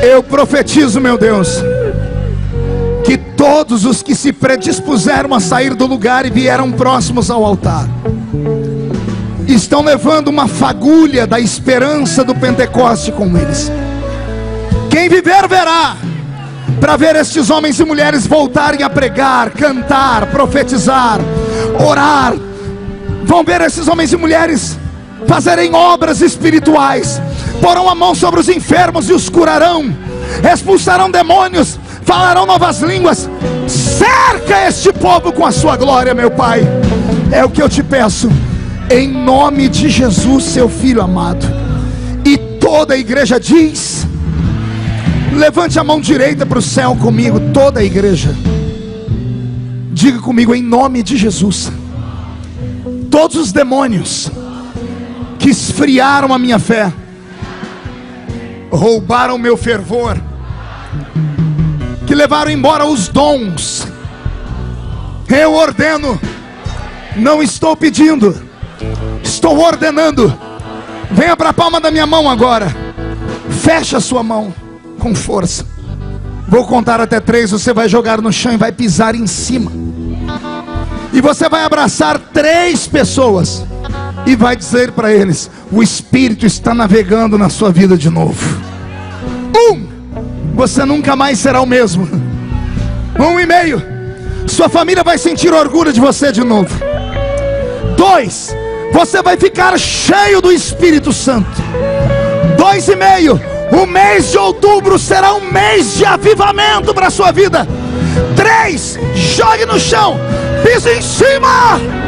Eu profetizo, meu Deus, que todos os que se predispuseram a sair do lugar e vieram próximos ao altar estão levando uma fagulha da esperança do Pentecoste com eles. Quem viver verá, para ver estes homens e mulheres voltarem a pregar, cantar, profetizar, orar. Vão ver esses homens e mulheres fazerem obras espirituais, porão a mão sobre os enfermos e os curarão, expulsarão demônios, falarão novas línguas. Cerca este povo com a sua glória, meu Pai. É o que eu te peço, em nome de Jesus, seu Filho amado. E toda a igreja diz: levante a mão direita para o céu comigo, toda a igreja. Diga comigo, em nome de Jesus. Todos os demônios que esfriaram a minha fé, roubaram meu fervor, que levaram embora os dons, eu ordeno, não estou pedindo, estou ordenando. Venha para a palma da minha mão agora. Feche a sua mão com força. Vou contar até 3, você vai jogar no chão e vai pisar em cima. E você vai abraçar 3 pessoas e vai dizer para eles: o Espírito está navegando na sua vida de novo. 1, você nunca mais será o mesmo. 1,5, sua família vai sentir orgulho de você de novo. 2, você vai ficar cheio do Espírito Santo. 2,5, o mês de outubro será um mês de avivamento para a sua vida. 3, jogue no chão, pise em cima.